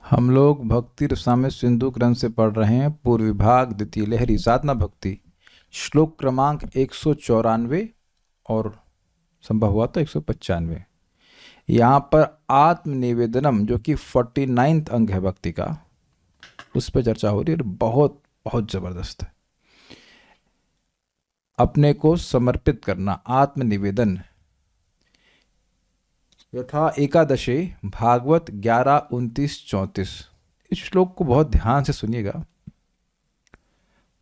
हम लोग भक्ति रसामृत सिंधु ग्रंथ से पढ़ रहे हैं पूर्व विभाग द्वितीय लहरी साधना भक्ति श्लोक क्रमांक 194 और संभव हुआ तो 195। यहाँ पर आत्मनिवेदनम जो कि 49th अंग है भक्ति का, उस पर चर्चा हो रही है। बहुत बहुत जबरदस्त है। अपने को समर्पित करना, आत्मनिवेदन। यथा एकादशे भागवत 11:29-34। इस श्लोक को बहुत ध्यान से सुनिएगा।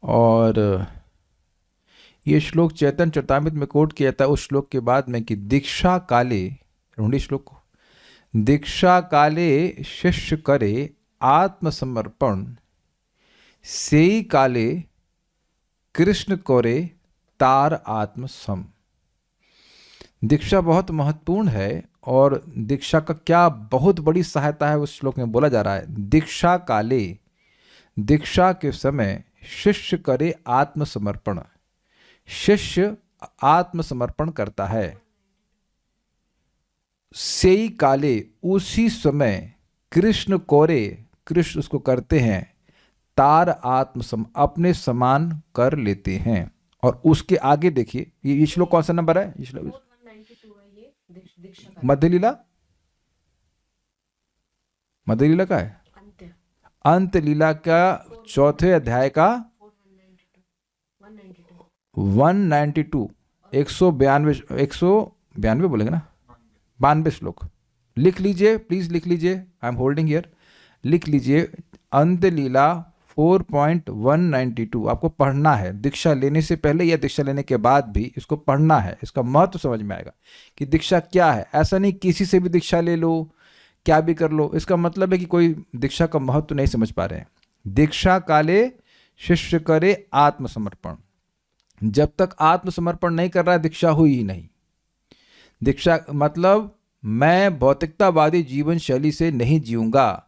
और ये श्लोक चैतन्य चरितामृत में कोट किया जाता है उस श्लोक के बाद में कि दीक्षा काले, ढूंढी श्लोक को, दीक्षा काले शिष्य करे आत्मसमर्पण, सेई काले कृष्ण करे तार आत्मसम। दीक्षा बहुत महत्वपूर्ण है और दीक्षा का क्या बहुत बड़ी सहायता है उस श्लोक में बोला जा रहा है। दीक्षा काले, दीक्षा के समय शिष्य करे आत्मसमर्पण, शिष्य आत्मसमर्पण करता है। सेई काले, उसी समय कृष्ण कोरे, कृष्ण उसको करते हैं, तार आत्मसम, अपने समान कर लेते हैं। और उसके आगे देखिए, ये श्लोक कौन सा नंबर है? ये श्लोक मध्य लीला, मध्य लीला का है, अंत लीला का चौथे अध्याय का 192, 192 बोलेंगे ना, 92 श्लोक। लिख लीजिए प्लीज, लिख लीजिए, आई एम होल्डिंग हियर, लिख लीजिए। अंत लीला 4.192 आपको पढ़ना है। दीक्षा लेने से पहले या दीक्षा लेने के बाद भी इसको पढ़ना है। इसका महत्व समझ में आएगा कि दीक्षा क्या है। ऐसा नहीं किसी से भी दीक्षा ले लो, क्या भी कर लो, इसका मतलब है कि कोई दीक्षा का महत्व नहीं समझ पा रहे हैं। दीक्षा काले शिष्य करे आत्मसमर्पण। जब तक आत्मसमर्पण नहीं कर रहा है दीक्षा हुई ही नहीं। दीक्षा मतलब मैं भौतिकतावादी जीवन शैली से नहीं जीऊंगा,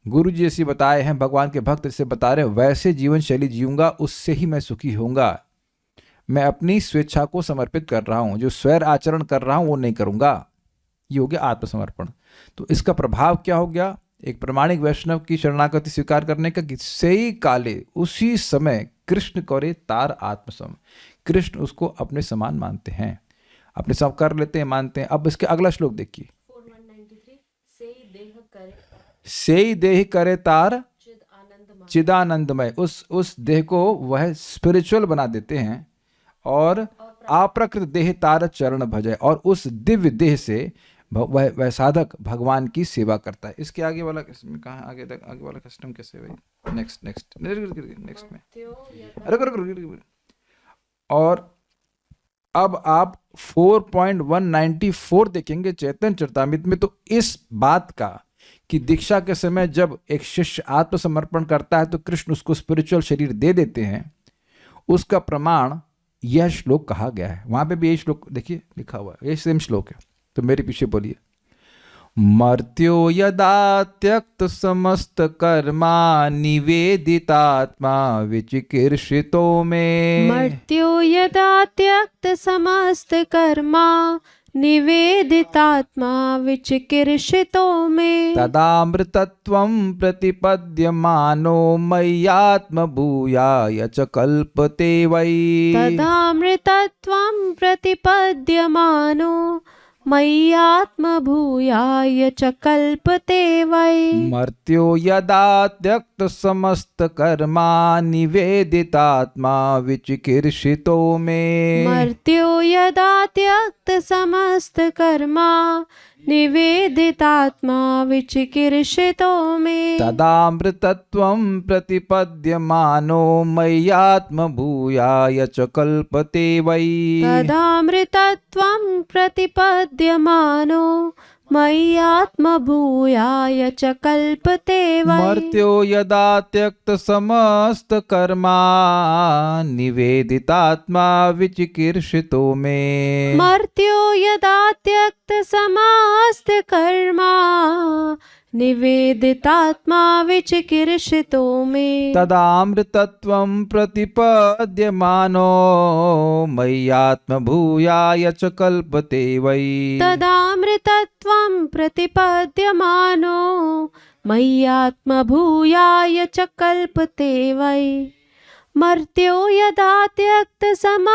गुरु जी जैसे बताए हैं, भगवान के भक्त जैसे बता रहे हैं, वैसे जीवन शैली जीऊंगा, उससे ही मैं सुखी होऊंगा। मैं अपनी स्वेच्छा को समर्पित कर रहा हूं, जो स्वैर आचरण कर रहा हूं वो नहीं करूंगा। ये हो गया आत्मसमर्पण। तो इसका प्रभाव क्या हो गया? एक प्रामाणिक वैष्णव की शरणागति स्वीकार करने का कि सेई काले, उसी समय कृष्ण करे तार आत्मसम, कृष्ण उसको अपने समान मानते हैं, अपने सब कर लेते हैं, मानते हैं। अब इसके अगला श्लोक देखिए, सेई देह करे तार चिदानंदमय। उस देह को वह स्पिरिचुअल बना देते हैं और अप्रकृत देह तार चरण भजय, और उस दिव्य देह से वह साधक भगवान की सेवा करता है। इसके आगे वाला कहाँ, आगे तक आगे वाला कस्टम कैसे भाई? नेक्स्ट नेक्स्ट नेक्स्ट में, और अब आप 4.194 देखेंगे चैतन्य चरितामृत में। तो इस बात का कि दीक्षा के समय जब एक शिष्य आत्मसमर्पण करता है तो कृष्ण उसको स्पिरिचुअल शरीर दे देते हैं, उसका प्रमाण यह श्लोक कहा गया है। वहां पे भी यही श्लोक देखिए लिखा हुआ है, ये सेम श्लोक है। तो मेरे पीछे बोलिए, मर्त्यो यदा त्यक्त समस्त कर्मा निवेदितात्मा विचिकीर्षितो में। मर्त्यो यदा त्यक्त समस्त कर्मा निवेदितात्मा विचिकीर्षितो में। तदामृतत्वं प्रतिपद्यमानो मय्यात्मभूयाय च कल्पते वै। तदामृतत्वं प्रतिपद्यमानो मय्यात्मभूयाय च कल्पते वै। मर्त्यो यदा त्यक्त समस्त कर्मा निवेदितात्मा विचिकीर्षितो में। मर्त्यो यदा त्यक्त समस्त कर्मा निवेदितात्मा विचिकीर्षितो में। तदामृतत्वं प्रतिपद्यमानो मय्यात्मभूयाय च कल्पते वै। तदामृतत्वं प्रतिपद्यमानो मय्यात्मभूयाय च कल्पते वै। मर्त्यो यदा त्यक्त समस्त कर्मा निवेदितात्मा विचिकीर्षितो में। मर्त्यो यदा त्यक्त समस्त कर्मा निवेदितात्मा विचिकीर्षितो में। तदामृतत्वं प्रतिपद्यमानो मय्यात्मभूयाय च कल्पते वै। तदामृतत्वं प्रतिपद्यमानो मय्यात्मभूयाय च कल्पते वै मर्त्यो यदा त्यक्तसमस्तकर्मा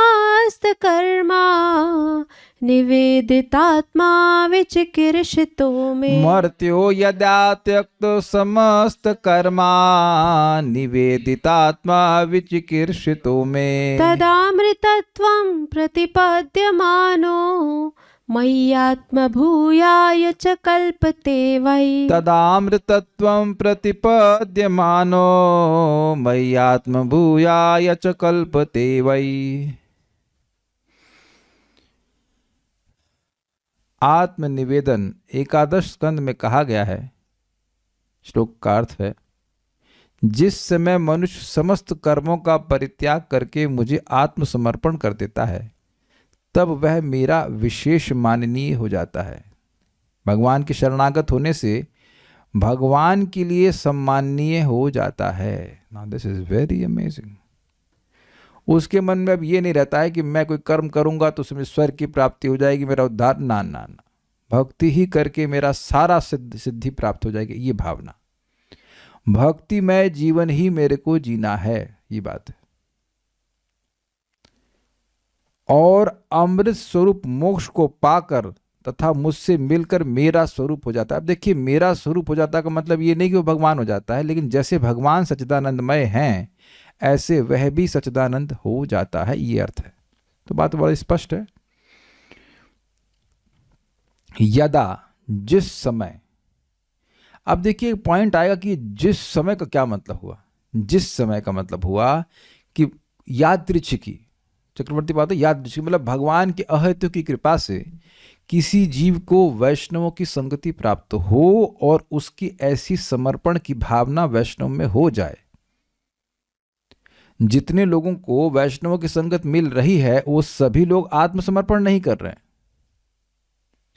निवेदितात्मा विचिकीर्षितो मे मर्त्यो यदा त्यक्त समस्त कर्मा निवेदितात्मा विचिकीर्षितो मे तदामृतत्वं प्रतिपद्यमानो मय्यात्मभूयाय च कल्पते वै तदामृतत्वं प्रतिपद्यमानो मय्यात्मभूयाय च कल्पते वै। आत्मनिवेदन एकादश स्कंद में कहा गया है, श्लोक का अर्थ है, जिस समय मनुष्य समस्त कर्मों का परित्याग करके मुझे आत्मसमर्पण कर देता है तब वह मेरा विशेष माननीय हो जाता है। भगवान के शरणागत होने से भगवान के लिए सम्माननीय हो जाता है। Now this is very amazing. उसके मन में अब ये नहीं रहता है कि मैं कोई कर्म करूंगा तो उसमें स्वर्ग की प्राप्ति हो जाएगी, मेरा उद्धार, ना ना ना, भक्ति ही करके मेरा सारा सिद्धि प्राप्त हो जाएगी, ये भावना। भक्तिमय जीवन ही मेरे को जीना है, ये बात है। और अमृत स्वरूप मोक्ष को पाकर तथा मुझसे मिलकर मेरा स्वरूप हो जाता है। अब देखिए, मेरा स्वरूप हो जाता का मतलब ये नहीं कि वो भगवान हो जाता है, लेकिन जैसे भगवान सच्चिदानंदमय हैं ऐसे वह भी सच्चिदानंद हो जाता है, ये अर्थ है। तो बात बड़ा स्पष्ट है। यदा, जिस समय। अब देखिए पॉइंट आएगा कि जिस समय का क्या मतलब हुआ। जिस समय का मतलब हुआ कि यादृच्छिकी, चक्रवर्ती बात है, यादृच्छिकी मतलब भगवान के अहेतु की कृपा से किसी जीव को वैष्णवों की संगति प्राप्त हो और उसकी ऐसी समर्पण की भावना वैष्णव में हो जाए। जितने लोगों को वैष्णवों की संगत मिल रही है वो सभी लोग आत्मसमर्पण नहीं कर रहे हैं,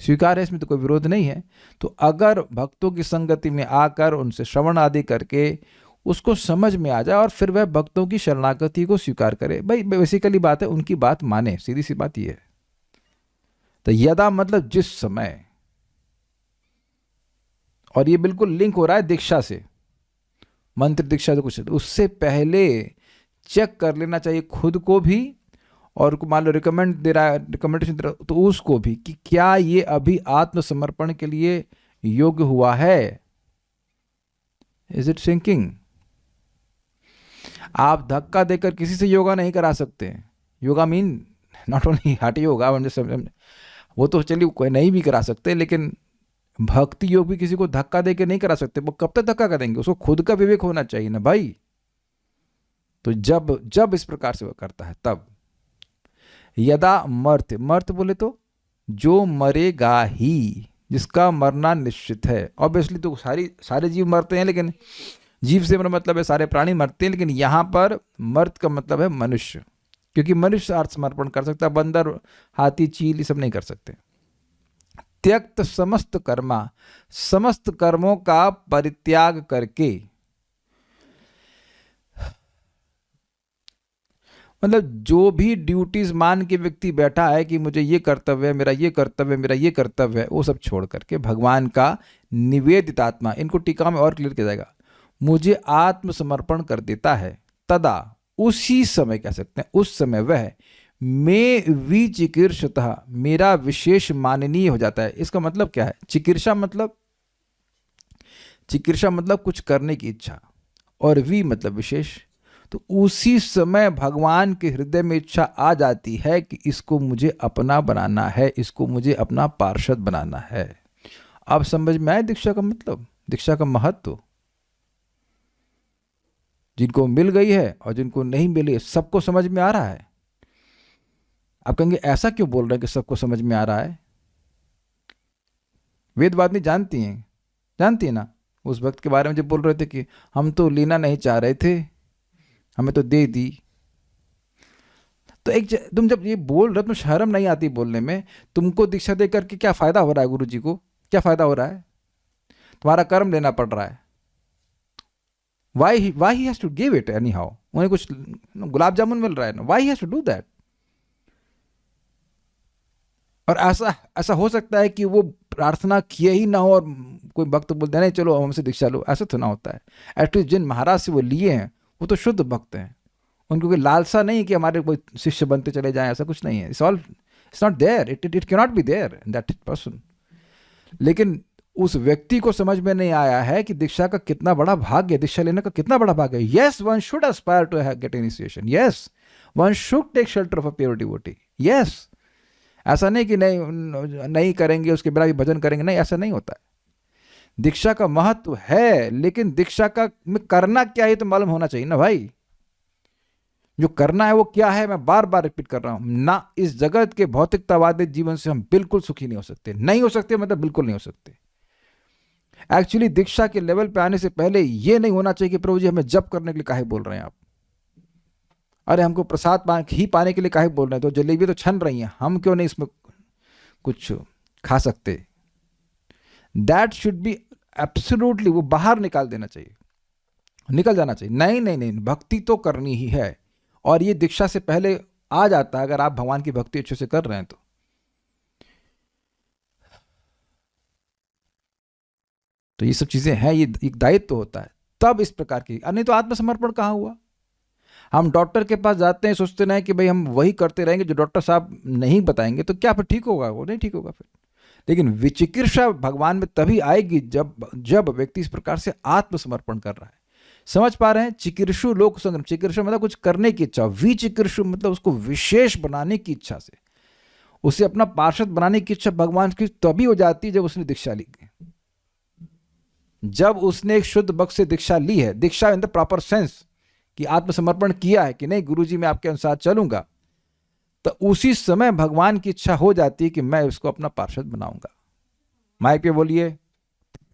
स्वीकार है, इसमें तो कोई विरोध नहीं है। तो अगर भक्तों की संगति में आकर उनसे श्रवण आदि करके उसको समझ में आ जाए और फिर वह भक्तों की शरणागति को स्वीकार करे, भाई बेसिकली बात है उनकी बात माने, सीधी सी बात यह है। तो यदा मतलब जिस समय, और ये बिल्कुल लिंक हो रहा है दीक्षा से, मंत्र दीक्षा से कुछ, उससे पहले चेक कर लेना चाहिए खुद को भी, और मान लो रिकमेंड दे रहा है, रिकमेंडेशन दे रहा है तो उसको भी, कि क्या ये अभी आत्मसमर्पण के लिए योग्य हुआ है। Is it sinking? आप धक्का देकर किसी से योगा नहीं करा सकते। योगा मीन नॉट ओनली हठ योगा, वो तो चलिए कोई नहीं भी करा सकते, लेकिन भक्ति योग भी किसी को धक्का देकर नहीं करा सकते। वो कब तक धक्का करेंगे? उसको खुद का विवेक होना चाहिए ना भाई। तो जब इस प्रकार से वो करता है तब। यदा मर्त्य, मर्त्य बोले तो जो मरेगा ही, जिसका मरना निश्चित है। ऑब्वियसली तो सारे जीव मरते हैं, लेकिन जीव से मेरा मतलब है सारे प्राणी मरते हैं, लेकिन यहां पर मर्त का मतलब है मनुष्य, क्योंकि मनुष्य आत्मसमर्पण कर सकता है, बंदर, हाथी, चील ये सब नहीं कर सकते। त्यक्त समस्त कर्मा, समस्त कर्मों का परित्याग करके, मतलब जो भी ड्यूटीज मान के व्यक्ति बैठा है कि मुझे ये कर्तव्य है, मेरा ये कर्तव्य है, मेरा ये कर्तव्य है, वो सब छोड़ करके भगवान का निवेदित आत्मा, इनको टीका में और क्लियर किया जाएगा, मुझे आत्मसमर्पण कर देता है। तदा, उसी समय कह सकते हैं, उस समय वह में विचिकीर्षतः, मेरा विशेष माननीय हो जाता है। इसका मतलब क्या है? चिकीर्षा मतलब कुछ करने की इच्छा, और वी मतलब विशेष। तो उसी समय भगवान के हृदय में इच्छा आ जाती है कि इसको मुझे अपना बनाना है, इसको मुझे अपना पार्षद बनाना है। अब समझ में आए दीक्षा का मतलब, दीक्षा का महत्व। जिनको मिल गई है और जिनको नहीं मिली, सबको समझ में आ रहा है। आप कहेंगे ऐसा क्यों बोल रहे हैं कि सबको समझ में आ रहा है? वेदवादिनी जानती है ना। उस भक्त के बारे में जब बोल रहे थे कि हम तो लेना नहीं चाह रहे थे, हमें तो दे दी। तो तुम जब ये बोल रहे, तुम शर्म नहीं आती बोलने में? तुमको दीक्षा दे करके क्या फायदा हो रहा है? गुरु जी को क्या फायदा हो रहा है? तुम्हारा कर्म लेना पड़ रहा है। Why he has to give it anyhow? उन्हें कुछ गुलाब जामुन मिल रहा है ना, why he has to do that? और ऐसा ऐसा हो सकता है कि वो प्रार्थना किए ही ना हो और कोई भक्त बोलते हैं नहीं चलो हमसे दीक्षा लो, ऐसा तो ना होता है। एटलीस्ट जिन महाराज से वो लिए हैं वो तो शुद्ध भक्त हैं, उनको कोई लालसा नहीं कि हमारे कोई शिष्य बनते चले जाएं, ऐसा कुछ नहीं है। It's not there, it can not be there in that person. लेकिन उस व्यक्ति को समझ में नहीं आया है कि दीक्षा का कितना बड़ा भाग्य है, दीक्षा लेने का कितना बड़ा भाग्य है। Yes, one should aspire to get initiation, yes one should take shelter of a pure devotee, yes. ऐसा नहीं कि नहीं करेंगे उसके बिना भी भजन करेंगे, नहीं, ऐसा नहीं होता है। दीक्षा का महत्व है, लेकिन दीक्षा का में करना क्या है तो मालूम होना चाहिए ना भाई। जो करना है वो क्या है, मैं बार बार रिपीट कर रहा हूं ना। इस जगत के भौतिकतावादी जीवन से हम बिल्कुल सुखी नहीं हो सकते, नहीं हो सकते मतलब बिल्कुल नहीं हो सकते। एक्चुअली दीक्षा के लेवल पे आने से पहले ये नहीं होना चाहिए कि प्रभु जी हमें जप करने के लिए काहे बोल रहे हैं आप, अरे हमको प्रसाद ही पाने के लिए काहे बोल रहे हैं, तो जलेबी तो छन रही हैं, हम क्यों नहीं इसमें कुछ खा सकते। दैट शुड बी एब्सोल्युटली, वो बाहर निकाल देना चाहिए, निकल जाना चाहिए। नहीं नहीं नहीं, भक्ति तो करनी ही है, और ये दीक्षा से पहले आ जाता है अगर आप भगवान की भक्ति अच्छे से कर रहे हैं तो ये सब चीजें हैं, ये एक दायित्व तो होता है तब इस प्रकार की। नहीं तो आत्मसमर्पण कहाँ हुआ। हम डॉक्टर के पास जाते हैं, सोचते नहीं कि भाई हम वही करते रहेंगे जो डॉक्टर साहब नहीं बताएंगे, तो क्या फिर ठीक होगा, वो नहीं ठीक होगा फिर। लेकिन विचिकित्सा भगवान में तभी आएगी जब व्यक्ति इस प्रकार से आत्मसमर्पण कर रहा है। समझ पा रहे हैं, चिकित्सु लोक संग्रम, चिकित्सा मतलब कुछ करने की इच्छा, विचिकित्सु मतलब उसको विशेष बनाने की इच्छा से, उसे अपना पार्षद बनाने की इच्छा भगवान की तभी हो जाती है जब उसने दीक्षा ली, जब उसने एक शुद्ध भक्त से दीक्षा ली है। दीक्षा इन द प्रॉपर सेंस कि आत्मसमर्पण किया है कि नहीं गुरुजी मैं आपके अनुसार चलूंगा, तो उसी समय भगवान की इच्छा हो जाती है कि मैं इसको अपना पार्षद बनाऊंगा। माइक पे बोलिए।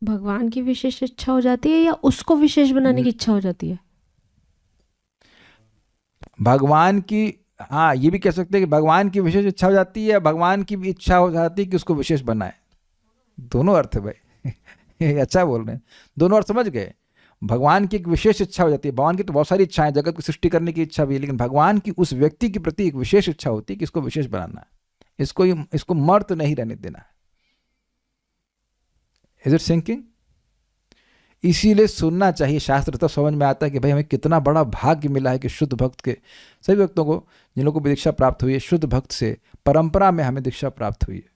भगवान की विशेष इच्छा हो जाती है या उसको विशेष बनाने की इच्छा हो जाती है? भगवान की, हाँ ये भी कह सकते हैं कि भगवान की विशेष इच्छा हो जाती है, भगवान की भी इच्छा हो जाती है कि उसको विशेष बनाए। दोनों अर्थ है भाई अच्छा बोल रहे हैं, दोनों अर्थ समझ गए। भगवान की एक विशेष इच्छा हो जाती है, भगवान की तो बहुत सारी इच्छाएं, जगत की सृष्टि करने की इच्छा भी है, लेकिन भगवान की उस व्यक्ति के प्रति एक विशेष इच्छा होती है कि इसको विशेष बनाना है, इसको मर्त नहीं रहने देना है। Is it sinking? इसीलिए सुनना चाहिए शास्त्र, तब समझ में आता है कि भाई हमें कितना बड़ा भाग्य मिला है कि शुद्ध भक्त के, सभी भक्तों को जिन लोगों को दीक्षा प्राप्त हुई है शुद्ध भक्त से, परंपरा में हमें दीक्षा प्राप्त हुई है।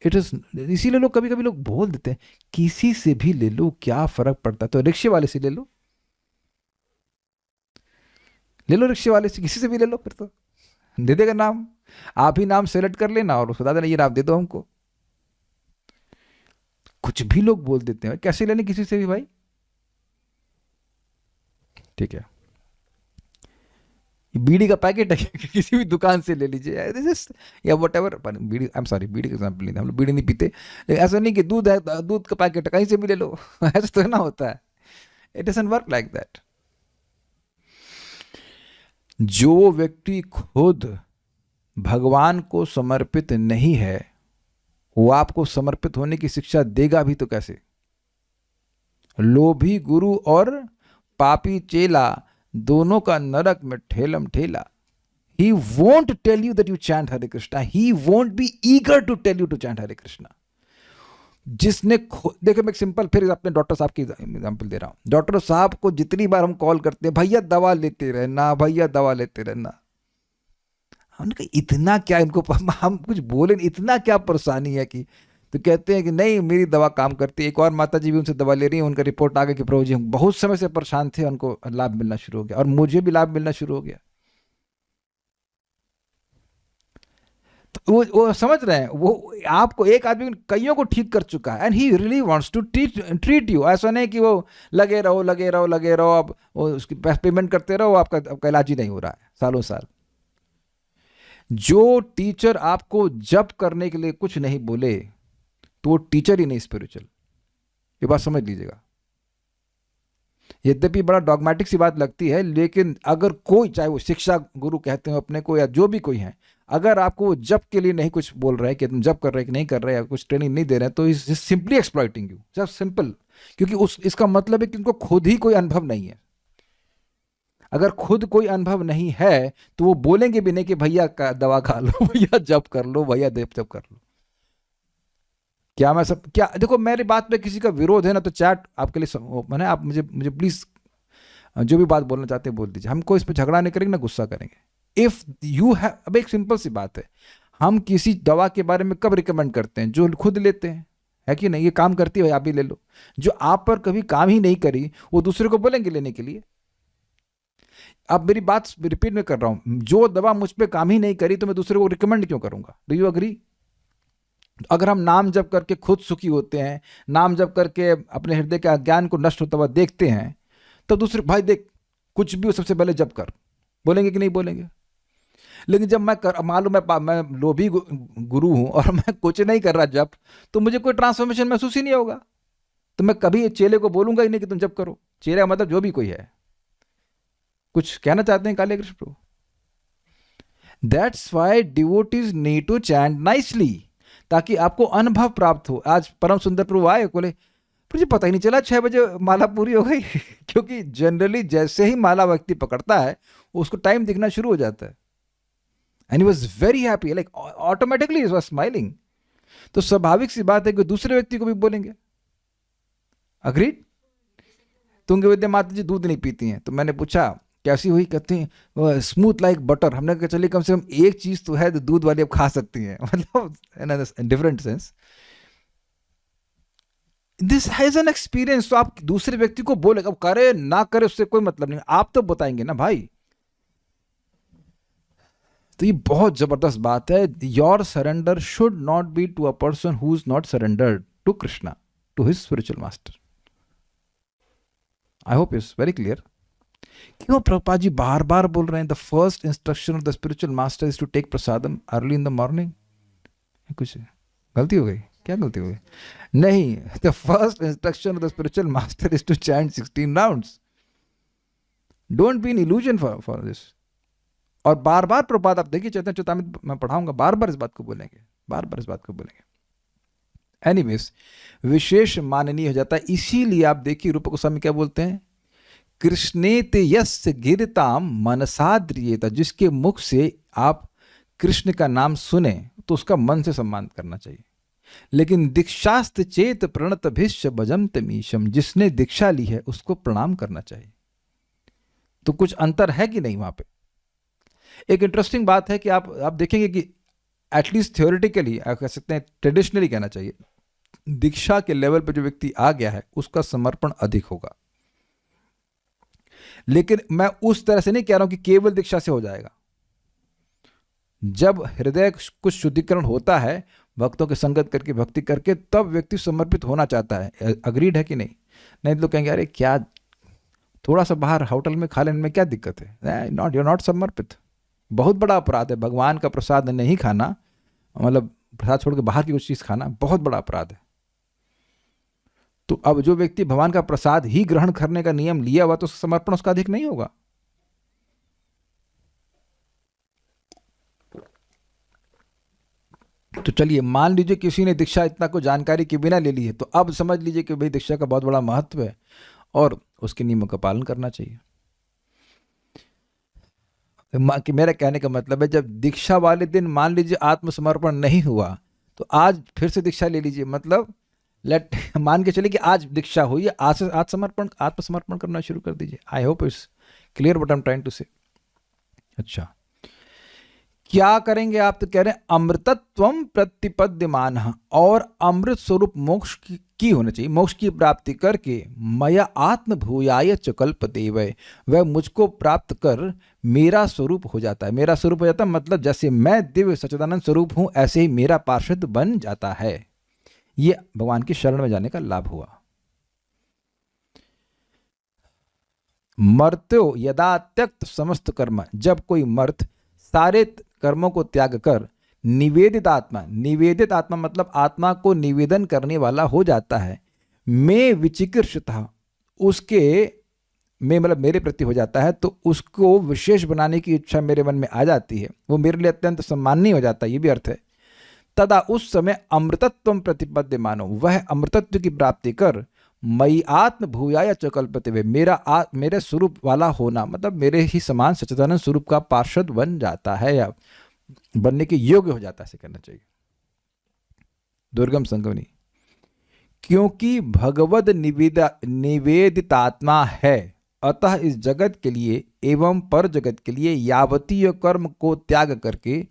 इट इज, इसीलिए लोग कभी कभी लोग बोल देते हैं किसी से भी ले लो क्या फर्क पड़ता है, तो रिक्शे वाले से ले लो रिक्शे वाले से, किसी से भी ले लो, फिर तो दे देगा नाम, आप ही नाम सेलेक्ट कर लेना और बता देना ये नाम दे दो हमको। कुछ भी लोग बोल देते हैं, कैसे लेने किसी से भी भाई, ठीक है। बीड़ी का पैकेट है किसी भी दुकान से ले लीजिए, या whatever, bidi, I am sorry bidi का एग्जाम्पल नहीं, हम लोग बीड़ी नहीं पीते, लेकिन ऐसा नहीं कि दूध है, दूध का पैकेट कहीं से भी ले लो ऐसा तो ना होता है। It doesn't work like that. जो व्यक्ति खुद भगवान को समर्पित नहीं है वो आपको समर्पित होने की शिक्षा देगा भी तो कैसे। लोभी गुरु और पापी चेला दोनों का नरक में ठेलम ठेला। He won't tell you that you chant Hare Krishna. He won't be eager to tell you to chant Hare Krishna. जिसने देखो, मैं एक सिंपल फिर अपने डॉक्टर साहब की एग्जांपल दे रहा हूं। डॉक्टर साहब को जितनी बार हम कॉल करते हैं, भैया दवा लेते रहना, भैया दवा लेते रहना, हमने कहा इतना क्या इनको, हम कुछ बोले इतना क्या परेशानी है कि, तो कहते हैं कि नहीं मेरी दवा काम करती है। एक और माता जी भी उनसे दवा ले रही हैं, उनका रिपोर्ट आ गया कि प्रभु जी हम बहुत समय से परेशान थे, उनको लाभ मिलना शुरू हो गया और मुझे भी लाभ मिलना शुरू हो गया। तो वो समझ रहे हैं, वो आपको एक आदमी कईयों को ठीक कर चुका है, and he really wants to treat you. ऐसा नहीं कि वो लगे रहो, अब वो उसकी पेमेंट करते रहो, आपका इलाज ही नहीं हो रहा है सालों साल। जो टीचर आपको जप करने के लिए कुछ नहीं बोले तो वो टीचर ही नहीं स्पिरिचुअल, ये बात समझ लीजिएगा। यद्यपि बड़ा डॉगमेटिक सी बात लगती है, लेकिन अगर कोई, चाहे वो शिक्षा गुरु कहते हो अपने को या जो भी कोई है, अगर आपको वो जप के लिए नहीं कुछ बोल रहे हैं कि तुम जप कर रहे हैं कि नहीं कर रहे हैं, कुछ ट्रेनिंग नहीं दे रहे हैं, तो is simply exploiting you, just simple. क्योंकि इसका मतलब है कि उनको खुद ही कोई अनुभव नहीं है। अगर खुद कोई अनुभव नहीं है तो वो बोलेंगे भी नहीं कि भैया का दवा खा लो, भैया जप कर लो, भैया देव जप कर लो। क्या मैं सब क्या देखो, मेरी बात पे किसी का विरोध है ना तो चैट आपके लिए मैंने आप मुझे मुझे प्लीज जो भी बात बोलना चाहते हैं बोल दीजिए, हमको इस पर झगड़ा नहीं करेंगे ना गुस्सा करेंगे। इफ यू हैव, अब एक सिंपल सी बात है, हम किसी दवा के बारे में कब रिकमेंड करते हैं? जो खुद लेते हैं, है कि नहीं? ये काम करती है, आप भी ले लो। जो आप पर कभी काम ही नहीं करी वो दूसरे को बोलेंगे लेने के लिए? अब मेरी बात रिपीट में कर रहा हूं, जो दवा मुझ पे काम ही नहीं करी तो मैं दूसरे को रिकमेंड क्यों करूंगा? Do you agree? अगर हम नाम जप करके खुद सुखी होते हैं, नाम जप करके अपने हृदय के अज्ञान को नष्ट होता हुआ देखते हैं, तो दूसरे भाई देख कुछ भी हो सबसे पहले जप कर, बोलेंगे कि नहीं बोलेंगे? लेकिन जब मैं मालूम मैं लोभी गुरु हूं और मैं कुछ नहीं कर रहा जप, तो मुझे कोई ट्रांसफॉर्मेशन महसूस ही नहीं होगा। तो मैं कभी चेले को बोलूंगा ही नहीं कि तुम जप करो। चेले का मतलब जो भी कोई है। कुछ कहना चाहते हैं काले कृष्ण प्रभु? That's why devotees need to chant nicely, ताकि आपको अनुभव प्राप्त हो। आज परम सुंदर प्रभु आए, बोले मुझे पता ही नहीं चला 6 बजे माला पूरी हो गई क्योंकि जनरली जैसे ही माला व्यक्ति पकड़ता है उसको टाइम दिखना शुरू हो जाता है। And he was very happy, like automatically he was smiling. तो स्वाभाविक सी बात है कि दूसरे व्यक्ति को भी बोलेंगे। अग्रीड? तुंग विद्या माता जी दूध नहीं पीती हैं, तो मैंने पूछा कैसी हुई? कहती हैं स्मूथ लाइक बटर। हमने कहा चलिए कम से कम एक चीज तो है तो दूध वाली अब खा सकती हैं, मतलब in different sense. This has an experience. तो आप दूसरे व्यक्ति को बोले, अब करे ना करे उससे कोई मतलब नहीं, आप तो बताएंगे ना भाई। तो ये बहुत जबरदस्त बात है। Your surrender should not be to a person who is not surrendered to Krishna, to his spiritual master. I hope it's very clear. क्यों प्रभुपाद जी बार बार बोल रहे हैं the first instruction of the spiritual master is to take prasadam early in the morning? कुछ गलती हो गई क्या? गलती हो गई? नहीं, the first instruction of the spiritual master is to chant 16 rounds. Don't be in illusion for this. और बार बार प्रभुपाद, आप देखिए चैतन्य चेतामृत मैं पढ़ाऊंगा, बार बार इस बात को बोलेंगे, बार बार इस बात को बोलेंगे। एनीवेज, विशेष माननीय हो जाता है। इसीलिए आप देखिए रूप गोस्वामी क्या बोलते हैं, कृष्णेत यस्य गिरताम मनसाद्रियेत, जिसके मुख से आप कृष्ण का नाम सुने तो उसका मन से सम्मान करना चाहिए। लेकिन दीक्षास्त चेत प्रणत भिष्य भजंत मीशम, जिसने दीक्षा ली है उसको प्रणाम करना चाहिए। तो कुछ अंतर है कि नहीं वहां पे? एक इंटरेस्टिंग बात है कि आप देखेंगे कि एटलीस्ट थियोरेटिकली आप कह सकते हैं, ट्रेडिशनली कहना चाहिए, दीक्षा के लेवल पर जो व्यक्ति आ गया है उसका समर्पण अधिक होगा। लेकिन मैं उस तरह से नहीं कह रहा हूं कि केवल दीक्षा से हो जाएगा। जब हृदय कुछ शुद्धिकरण होता है, भक्तों की संगत करके भक्ति करके, तब व्यक्ति समर्पित होना चाहता है। अग्रीड है कि नहीं? नहीं तो कहेंगे अरे क्या थोड़ा सा बाहर होटल में खा लेने में क्या दिक्कत है? नॉट, यू नॉट समर्पित। बहुत बड़ा अपराध है भगवान का प्रसाद नहीं खाना, मतलब प्रसाद छोड़ के बाहर की कुछ चीज खाना बहुत बड़ा अपराध है। तो अब जो व्यक्ति भगवान का प्रसाद ही ग्रहण करने का नियम लिया हुआ, तो समर्पण उसका अधिक नहीं होगा। तो चलिए मान लीजिए किसी ने दीक्षा इतना को जानकारी के बिना ले ली है, तो अब समझ लीजिए कि भाई दीक्षा का बहुत बड़ा महत्व है और उसके नियमों का पालन करना चाहिए। कि मेरा कहने का मतलब है, जब दीक्षा वाले दिन मान लीजिए आत्मसमर्पण नहीं हुआ, तो आज फिर से दीक्षा ले लीजिए। मतलब मान के चलिए कि आज दीक्षा हुई है, आज से आत्मसमर्पण करना शुरू कर दीजिए। I hope it's clear what I am trying to say. अच्छा, क्या करेंगे आप? तो कह रहे हैं अमृतत्वम प्रतिपद्यमान, और अमृत स्वरूप मोक्ष की होना चाहिए। मोक्ष की प्राप्ति करके मया आत्म भूयाय च कल्पते, वह मुझको प्राप्त कर मेरा स्वरूप हो जाता है। मेरा स्वरूप हो जाता है मतलब जैसे मैं दिव्य सच्चिदानंद स्वरूप हूं, ऐसे ही मेरा पार्षद बन जाता है। ये भगवान की शरण में जाने का लाभ हुआ। मर्त्यो यदा त्यक्त समस्त कर्म, जब कोई मर्त सारे कर्मों को त्याग कर निवेदित आत्मा मतलब आत्मा को निवेदन करने वाला हो जाता है, मैं विचिकित्सता, उसके में मतलब मेरे प्रति हो जाता है, तो उसको विशेष बनाने की इच्छा मेरे मन में आ जाती है, वो मेरे लिए अत्यंत सम्माननीय हो जाता है। ये भी अर्थ है। तदा उस समय अमृतत्वम प्रतिपद्य मानो, वह अमृतत्व की प्राप्ति कर मई आत्म भूयाय च कल्पते, मेरे स्वरूप वाला होना मतलब मेरे ही समान सच्चिदानंद स्वरूप का पार्षद बन जाता है, या बनने के योग्य हो जाता है, ऐसे कहना चाहिए। दुर्गम संगमनी क्योंकि भगवद निवेदितात्मा है, अतः इस जगत के लिए एवं पर जगत के लिए यावतीय कर्म को त्याग करके,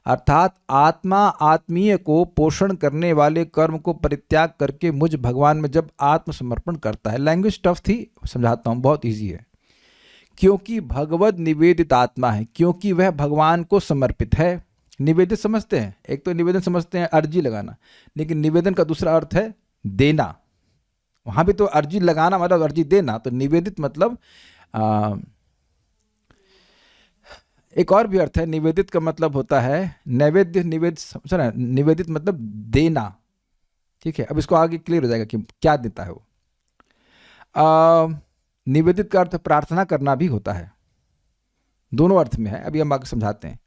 अर्थात आत्मा आत्मीय को पोषण करने वाले कर्म को परित्याग करके मुझ भगवान में जब आत्मसमर्पण करता है। लैंग्वेज टफ थी, समझाता हूँ, बहुत इजी है। क्योंकि भगवद निवेदित आत्मा है, क्योंकि वह भगवान को समर्पित है। निवेदित समझते हैं, एक तो निवेदन समझते हैं अर्जी लगाना, लेकिन निवेदन का दूसरा अर्थ है देना। वहाँ भी तो अर्जी लगाना मतलब अर्जी देना, तो निवेदित मतलब एक और भी अर्थ है। निवेदित का मतलब होता है नैवेद्य, समझना, निवेदित मतलब देना। ठीक है, अब इसको आगे क्लियर हो जाएगा कि क्या देता है वो। निवेदित का अर्थ प्रार्थना करना भी होता है, दोनों अर्थ में है। अभी हम आगे समझाते हैं।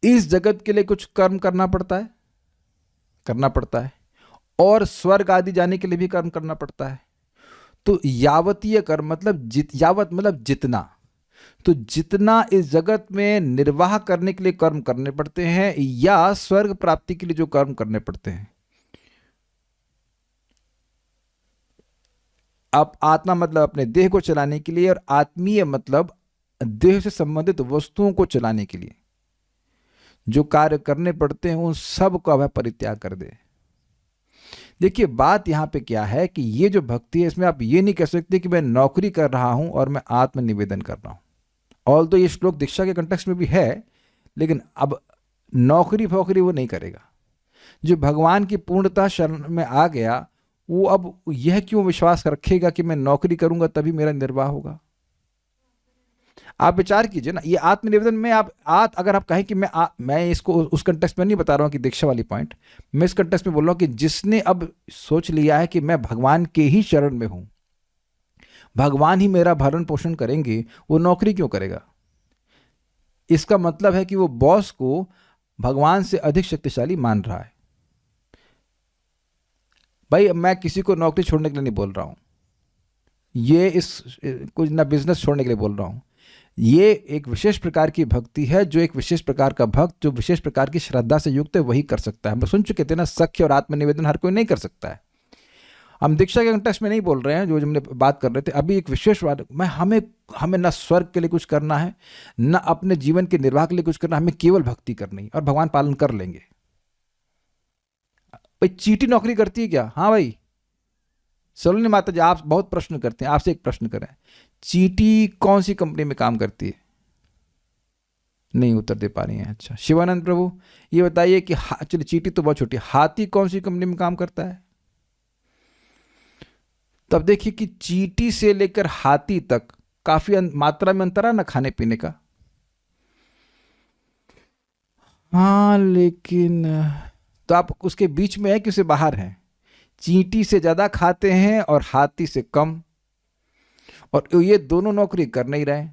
इस जगत के लिए कुछ कर्म करना पड़ता है, और स्वर्ग आदि जाने के लिए भी कर्म करना पड़ता है। तो यावतीय कर्म मतलब यावत मतलब जितना, तो जितना इस जगत में निर्वाह करने के लिए कर्म करने पड़ते हैं या स्वर्ग प्राप्ति के लिए जो कर्म करने पड़ते हैं। अब आत्मा मतलब अपने देह को चलाने के लिए, और आत्मीय मतलब देह से संबंधित वस्तुओं को चलाने के लिए जो कार्य करने पड़ते हैं, उन सब का वह परित्याग कर दे। देखिए बात यहाँ पे क्या है कि ये जो भक्ति है, इसमें आप ये नहीं कह सकते कि मैं नौकरी कर रहा हूं और मैं आत्मनिवेदन कर रहा हूं। ऑल तो ये श्लोक दीक्षा के कंटेक्स्ट में भी है, लेकिन अब नौकरी फोकरी वो नहीं करेगा। जो भगवान की पूर्णता शरण में आ गया, वो अब यह क्यों विश्वास रखेगा कि मैं नौकरी करूंगा तभी मेरा निर्वाह होगा। आप विचार कीजिए ना, ये आत्मनिवेदन में अगर आप कहें कि मैं इसको उस कंटेक्स्ट में नहीं बता रहा हूं कि दीक्षा वाली पॉइंट, मैं इस कंटेक्स्ट में बोल रहा हूं कि जिसने अब सोच लिया है कि मैं भगवान के ही शरण में हूं, भगवान ही मेरा भरण पोषण करेंगे, वो नौकरी क्यों करेगा। इसका मतलब है कि वो बॉस को भगवान से अधिक शक्तिशाली मान रहा है। भाई मैं किसी को नौकरी छोड़ने के लिए नहीं बोल रहा हूं, ये कुछ ना बिजनेस छोड़ने के लिए बोल रहा हूं। ये एक विशेष प्रकार की भक्ति है, जो एक विशेष प्रकार का भक्त जो विशेष प्रकार की श्रद्धा से युक्त है वही कर सकता है। हम सुन चुके थे ना, सख्य और आत्मनिवेदन हर कोई नहीं कर सकता है। हम दीक्षा के कंटेक्स्ट में नहीं बोल रहे हैं, जो हमने बात कर रहे थे अभी एक विशेष बात। हमें ना स्वर्ग के लिए कुछ करना है, ना अपने जीवन के निर्वाह के लिए कुछ करना, हमें केवल भक्ति करनी है और भगवान पालन कर लेंगे। भाई चीटी नौकरी करती है क्या? हाँ भाई सलोनी माता जी, आप बहुत प्रश्न करते हैं, आपसे एक प्रश्न करें, चीटी कौन सी कंपनी में काम करती है? नहीं उत्तर दे पा रही है। अच्छा शिवानंद प्रभु ये बताइए कि चलिए चीटी तो बहुत छोटी, हाथी कौन सी कंपनी में काम करता है? तब देखिए कि चीटी से लेकर हाथी तक काफी मात्रा में अंतर है ना खाने पीने का। हाँ लेकिन तो आप उसके बीच में है कि उससे बाहर हैं? चींटी से ज्यादा खाते हैं और हाथी से कम, और ये दोनों नौकरी कर नहीं रहे।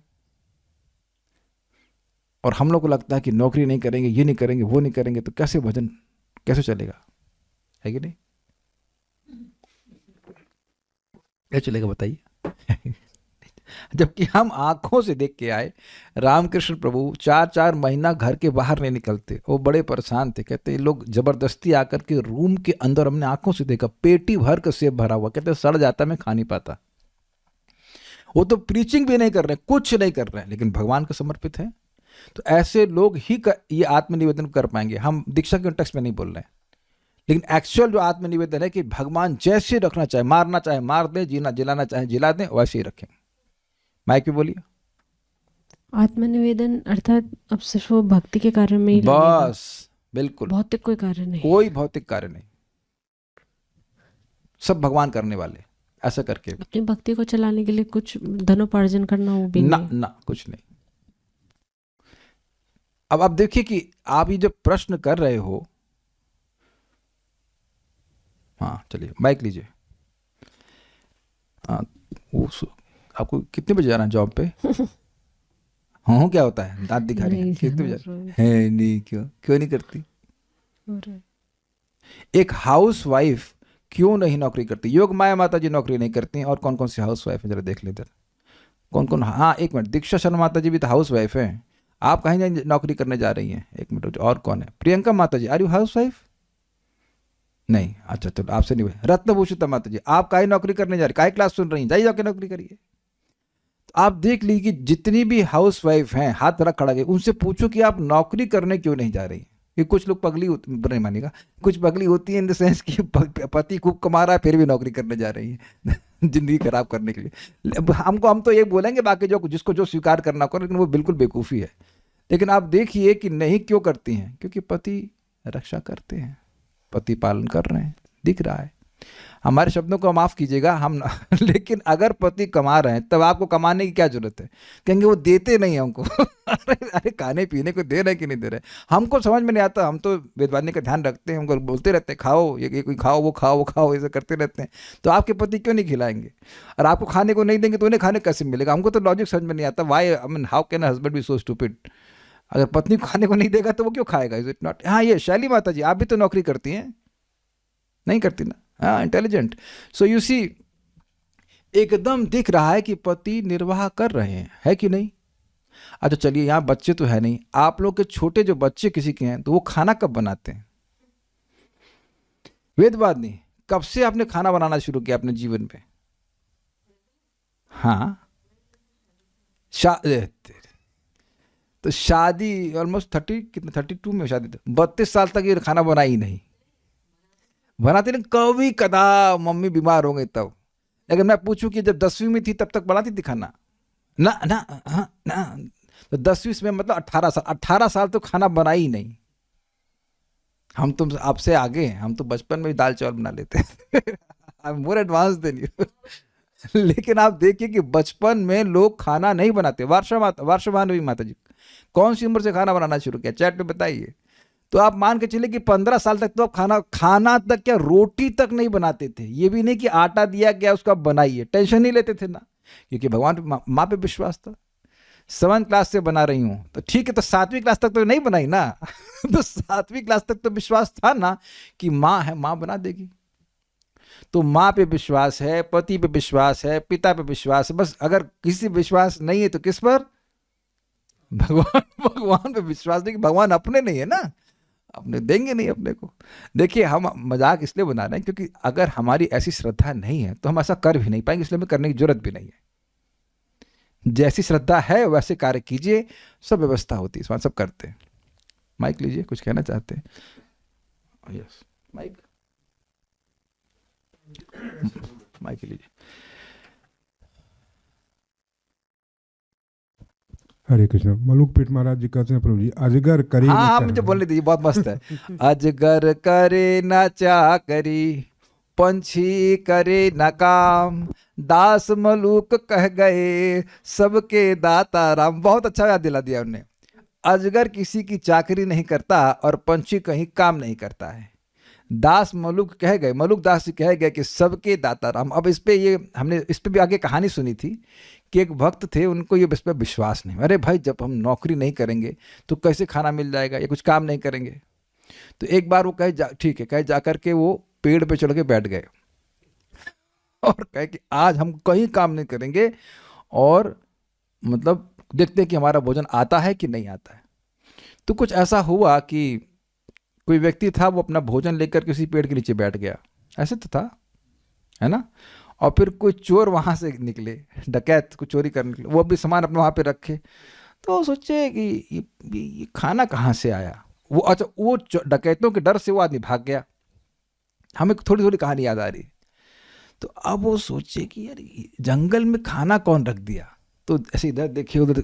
और हम लोग को लगता है कि नौकरी नहीं करेंगे, ये नहीं करेंगे, वो नहीं करेंगे, तो कैसे भजन कैसे चलेगा, है कि नहीं? क्या चलेगा बताइए। जबकि हम आंखों से देख के आए, रामकृष्ण प्रभु 4-4 महीना घर के बाहर नहीं निकलते, वो बड़े परेशान थे। कहते ये लोग जबरदस्ती आकर के रूम के अंदर, हमने आंखों से देखा, पेटी भर का सेब भरा हुआ, कहते सड़ जाता, मैं खा नहीं पाता। वो तो प्रीचिंग भी नहीं कर रहे, कुछ नहीं कर रहे हैं, लेकिन भगवान को समर्पित है। तो ऐसे लोग ही ये आत्मनिवेदन कर पाएंगे। हम दीक्षा के कंटेक्स्ट में नहीं बोल रहे हैं, लेकिन एक्चुअल जो आत्मनिवेदन है कि भगवान जैसे रखना चाहे, मारना चाहे मार दे, जीना जिलाना चाहे जिला दें, वैसे ही रखें। माइक पे बोलिए। आत्मनिवेदन अर्थात अब सिर्फ वो भक्ति के कार्य में ही लगेगा। बस बिल्कुल, भौतिक कोई कार्य नहीं, कोई भौतिक कार्य नहीं, सब भगवान करने वाले। ऐसा करके अपनी भक्ति को चलाने के लिए कुछ धनोपार्जन करना वो भी ना नहीं। ना कुछ नहीं। अब आप देखिए कि आप ये जब प्रश्न कर रहे हो, हाँ चलिए माइक लीजिए। आपको कितने बजे जाना है जॉब पे? हाँ क्या होता है, दांत दिखा रही है, कितने बजे है? नहीं क्यों नहीं करती? एक हाउस वाइफ क्यों नहीं नौकरी करती? योग माया माता जी नौकरी नहीं करती, और कौन कौन सी हाउस वाइफ है जरा देख लेते कौन कौन। हाँ एक मिनट, दीक्षा शर्मा माता जी भी तो हाउस वाइफ है। आप कहीं नौकरी करने जा रही हैं? एक मिनट, और कौन है? प्रियंका माता जी, आर यू हाउस वाइफ? नहीं, अच्छा चलो आपसे नहीं हुआ। रत्नभूषिता माता जी, आप काहे नौकरी करने जा रही, काहे क्लास सुन रही हैं, जाइए जाके नौकरी करिए। तो आप देख लीजिए कि जितनी भी हाउस वाइफ हैं, हाथ रख खड़ा गए, उनसे पूछो कि आप नौकरी करने क्यों नहीं जा रही। कि कुछ लोग पगली नहीं मानेगा, कुछ पगली होती है इन द सेंस कि पति खूब कमा रहा है फिर भी नौकरी करने जा रही है जिंदगी खराब करने के लिए। हम तो ये बोलेंगे, बाकी जो जिसको जो स्वीकार करना करो, लेकिन वो बिल्कुल बेवकूफ़ी है। लेकिन आप देखिए कि नहीं क्यों करती हैं, क्योंकि पति रक्षा करते हैं, पति पालन कर रहे हैं, दिख रहा है। हमारे शब्दों को माफ़ कीजिएगा हम लेकिन अगर पति कमा रहे हैं तब आपको कमाने की क्या जरूरत है। कहेंगे वो देते नहीं है हमको अरे खाने पीने को दे रहे कि नहीं दे रहे, हमको समझ में नहीं आता। हम तो वेदवाणी का ध्यान रखते हैं, हमको बोलते रहते हैं खाओ, ये कोई खाओ, वो खाओ, वो खाओ, ऐसे करते रहते हैं। तो आपके पति क्यों नहीं खिलाएंगे? और आपको खाने को नहीं देंगे तो उन्हें खाने कैसे मिलेगा? हमको तो लॉजिक समझ में नहीं आता। Why, I mean, how can husband be so stupid? अगर पत्नी को खाने को नहीं देगा तो वो क्यों खाएगा? Is it not? हाँ, ये शैली माता जी, आप भी तो नौकरी करती हैं, नहीं करती ना? हाँ, इंटेलिजेंट। सो यू सी, एकदम दिख रहा है कि पति निर्वाह कर रहे हैं, है कि नहीं? अच्छा चलिए, यहाँ बच्चे तो है नहीं, आप लोग के छोटे जो बच्चे किसी के हैं तो वो खाना कब बनाते हैं? वेदवादी, कब से आपने खाना बनाना शुरू किया अपने जीवन में? हाँ, तो शादी ऑलमोस्ट 30, कितने, 32 में शादी, तो 32 साल तक ये खाना बना ही नहीं। बनाते नहीं, कभी कदा मम्मी बीमार हो गई तब। लेकिन मैं पूछूं कि जब 10वीं में थी तब तक बनाती थी खाना? ना ना, हाँ ना। तो 10वीं में मतलब 18 साल, 18 साल तो खाना बना ही नहीं। हम तुम आपसे आगे हैं, हम तो बचपन में भी दाल चावल बना लेते हैं I am more advance than you लेकिन आप देखिए कि बचपन में लोग खाना नहीं बनाते। वार्षवान माता जी, कौन सी उम्र से खाना बनाना शुरू किया, चैट में बताइए। तो आप मान के चले कि 15 साल तक तो आप खाना तक क्या, रोटी तक नहीं बनाते थे। ये भी नहीं कि आटा दिया गया उसको आप बनाइए, टेंशन नहीं लेते थे ना, क्योंकि भगवान पे, माँ पे विश्वास था। 7th क्लास से बना रही हूँ तो ठीक है, तो 7वीं क्लास तक तो नहीं बनाई ना तो 7वीं क्लास तक तो विश्वास था ना कि माँ है, माँ बना देगी। तो माँ पे विश्वास है, पति पे विश्वास है, पिता पे विश्वास है। बस अगर किसी विश्वास नहीं है तो किस पर? भगवान पे विश्वास नहीं, कि भगवान अपने नहीं है ना, अपने देंगे नहीं अपने को। देखिए, हम मजाक इसलिए बना रहे हैं क्योंकि अगर हमारी ऐसी श्रद्धा नहीं है तो हम ऐसा कर भी नहीं पाएंगे, इसलिए हमें करने की जरूरत भी नहीं है। जैसी श्रद्धा है वैसे कार्य कीजिए, सब व्यवस्था होती है, सब करते हैं। माइक लीजिए, कुछ कहना चाहते हैं? यस, माइक लीजिए। हरे कृष्ण। मलुकपीठ महाराज जी कहते हैं, प्रभु जी, अजगर करे हाँ न हाँ, चाह मुझे बोलने दीजिए, बहुत मस्त है अजगर करे न चाकरी, पंछी करे न काम, दास मलूक कह गए, सबके दाता राम। बहुत अच्छा याद दिला दिया उन्होंने। अजगर किसी की चाकरी नहीं करता और पंछी कहीं काम नहीं करता है। दास मलुक कह गए, मलुक दास जी कह गए कि सबके दाता राम। अब इस पे ये हमने इस पे भी आगे कहानी सुनी थी कि एक भक्त थे, उनको ये इस पर विश्वास नहीं। अरे भाई, जब हम नौकरी नहीं करेंगे तो कैसे खाना मिल जाएगा, या कुछ काम नहीं करेंगे। तो एक बार वो कहे ठीक है, कहे जाकर के वो पेड़ पे चढ़ के बैठ गए और कहे कि आज हम कहीं काम नहीं करेंगे और मतलब देखते हैं कि हमारा भोजन आता है कि नहीं आता है। तो कुछ ऐसा हुआ कि कोई व्यक्ति था, वो अपना भोजन लेकर किसी पेड़ के नीचे बैठ गया, ऐसे तो था, है ना। और फिर कोई चोर वहाँ से निकले, डकैत कुछ चोरी करने के लिए, वो भी सामान अपने वहाँ पे रखे। तो सोचे कि ये खाना कहाँ से आया। वो अच्छा, वो डकैतों के डर से वो आदमी भाग गया। हमें थोड़ी थोड़ी कहानी याद आ रही। तो अब वो सोचे कि यार जंगल में खाना कौन रख दिया। तो ऐसे इधर देखिए, उधर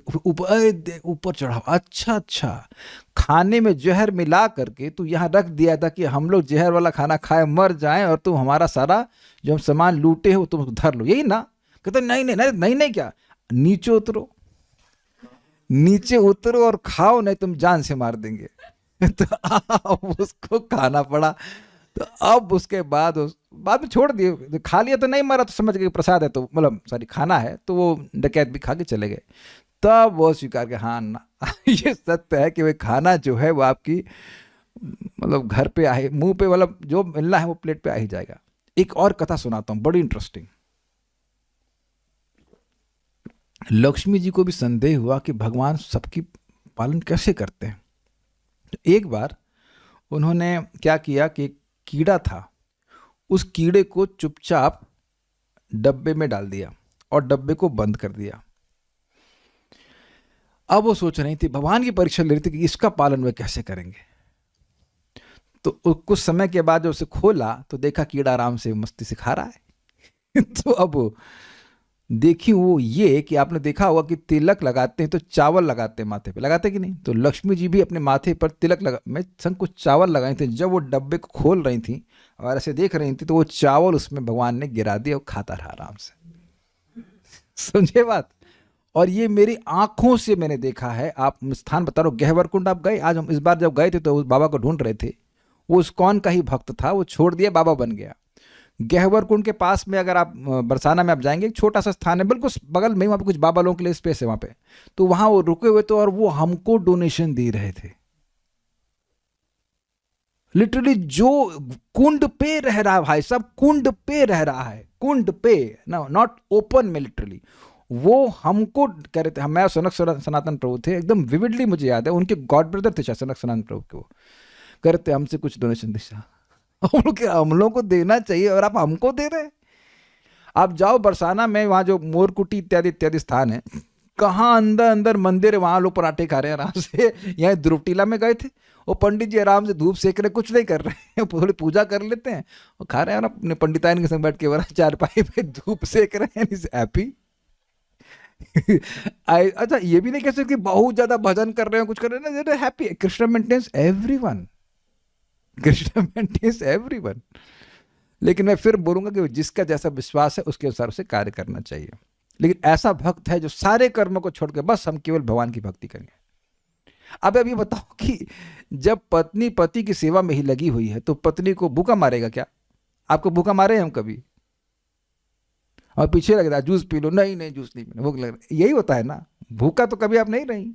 ऊपर चढ़ा, अच्छा खाने में जहर मिला करके तू यहाँ रख दिया था कि हम लोग जहर वाला खाना खाए मर जाएं और तुम हमारा सारा जो हम सामान लूटे हो तुम धर लो, यही ना। कहते नहीं नहीं नहीं नहीं नहीं, क्या नीचे उतरो, नीचे उतरो और खाओ, नहीं तुम जान से मार देंगे तो अब उसको खाना पड़ा। तो अब उसके बाद में छोड़ दिए, खा लिया तो नहीं मारा, तो समझ गए प्रसाद है, तो मतलब सॉरी खाना है, तो वो डकैत भी खा के चले गए। तब वो स्वीकार के, हाँ ना ये सत्य है कि वो खाना जो है वो आपकी मतलब घर पे आए, मुंह पे, मतलब जो मिलना है वो प्लेट पे आ ही जाएगा। एक और कथा सुनाता हूँ, बड़ी इंटरेस्टिंग। लक्ष्मी जी को भी संदेह हुआ कि भगवान सबकी पालन कैसे करते हैं। तो एक बार उन्होंने क्या किया कि कीड़ा था, उस कीड़े को चुपचाप डब्बे में डाल दिया और डब्बे को बंद कर दिया। अब वो सोच रही थी, भगवान की परीक्षा ले रही थी कि इसका पालन वे कैसे करेंगे। तो कुछ समय के बाद जब उसे खोला तो देखा कीड़ा आराम से मस्ती से खा रहा है। तो अब देखी वो ये कि आपने देखा होगा कि तिलक लगाते हैं तो चावल लगाते हैं माथे पे, लगाते कि नहीं? तो लक्ष्मी जी भी अपने माथे पर तिलक लगा, मैं संग कुछ चावल लगाए थे। जब वो डब्बे को खोल रही थी और ऐसे देख रही थी तो वो चावल उसमें भगवान ने गिरा दिया और खाता रहा आराम से। समझे बात? और ये मेरी आंखों से मैंने देखा है। आप स्थान बता रहा हूँ, गहवरकुंड आप गए? आज हम इस बार जब गए थे तो उस बाबा को ढूंढ रहे थे, वो इस्कॉन का ही भक्त था, वो छोड़ दिया, बाबा बन गया। गहवरकुंड के पास में अगर आप बरसाना में आप जाएंगे, एक छोटा सा स्थान है बिल्कुल बगल में, वहाँ पे कुछ बाबा लोगों के लिए स्पेस है वहाँ पे। तो वहाँ वो रुके हुए थे और वो हमको डोनेशन दे रहे थे। लिटरली जो कुंड पे रह रहा है भाई साहब, कुंड पे रह रहा है, कुंड पे ना, नॉट ओपन में, लिटरली वो हमको कह रहे थे। मैं सनातन प्रभु थे, एकदम विविडली मुझे याद है, उनके गॉड ब्रदर थे शायद सनातन प्रभु के। वो कह रहे थे हमसे कुछ डोनेशन दिशा हम लोगों को देना चाहिए और आप हमको दे रहे हैं। आप जाओ बरसाना में, वहाँ जो मोरकुटी इत्यादि इत्यादि स्थान है, कहाँ अंदर अंदर मंदिर है, वहाँ लोग पराठे खा रहे हैं आराम से। यहाँ ध्रुवटीला में गए थे, वो पंडित जी आराम से धूप सेक रहे, कुछ नहीं कर रहे हैं, थोड़ी पूजा कर लेते हैं और खा रहे हैं, और अपने पंडिताइन के संग बैठ के बड़ा चारपाई पे धूप सेक रहे हैं, हैप्पी। अच्छा, ये भी नहीं कह सकते कि बहुत ज्यादा भजन कर रहे हैं, कुछ कर रहे हैं ना, happy. Krishna maintains everyone, Krishna maintains everyone. लेकिन मैं फिर बोलूंगा कि जिसका जैसा विश्वास है उसके अनुसार उसे कार्य करना चाहिए। लेकिन ऐसा भक्त है जो सारे कर्मों को छोड़ के बस हम केवल भगवान की भक्ति करेंगे। अब ये बताओ कि जब पत्नी पति की सेवा में ही लगी हुई है तो पत्नी को भूखा मारेगा क्या? आपको भूखा मारे हम कभी? और पीछे लग रहा है जूस पी लो, नहीं नहीं जूस नहीं पीना, भूख लग रहा है, यही होता है ना। भूखा तो कभी आप नहीं रही,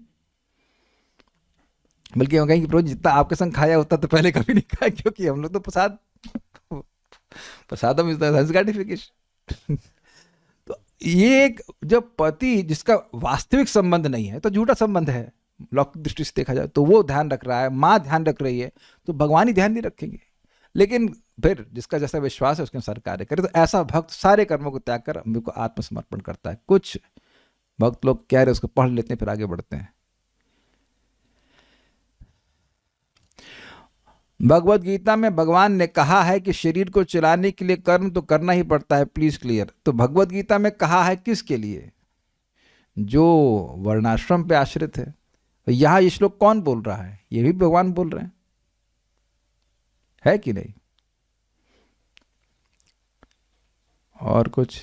बल्कि हम कहेंगे प्रभु जितना आपके संग खाया होता तो पहले कभी नहीं खाया, क्योंकि हम लोग तो प्रसादम इज द सेंस ग्रेटिफिकेशन। तो ये एक जब पति जिसका वास्तविक संबंध नहीं है तो झूठा संबंध है लौकिक दृष्टि से देखा जाए, तो वो ध्यान रख रहा है, माँ ध्यान रख रही है, तो भगवान ही ध्यान नहीं रखेंगे। लेकिन फिर जिसका जैसा विश्वास है उसके अनुसार कार्य करे। तो ऐसा भक्त सारे कर्मों को त्याग कर अम्बे को आत्मसमर्पण करता है। कुछ भक्त लोग कह रहे उसको पढ़ लेते हैं फिर आगे बढ़ते हैं। भगवत गीता में भगवान ने कहा है कि शरीर को चलाने के लिए कर्म तो करना ही पड़ता है, प्लीज क्लियर। तो भगवत गीता में कहा है किसके लिए? जो वर्णाश्रम पे आश्रित है। यहां ये श्लोक कौन बोल रहा है? ये भी भगवान बोल रहे हैं, है कि नहीं? और कुछ?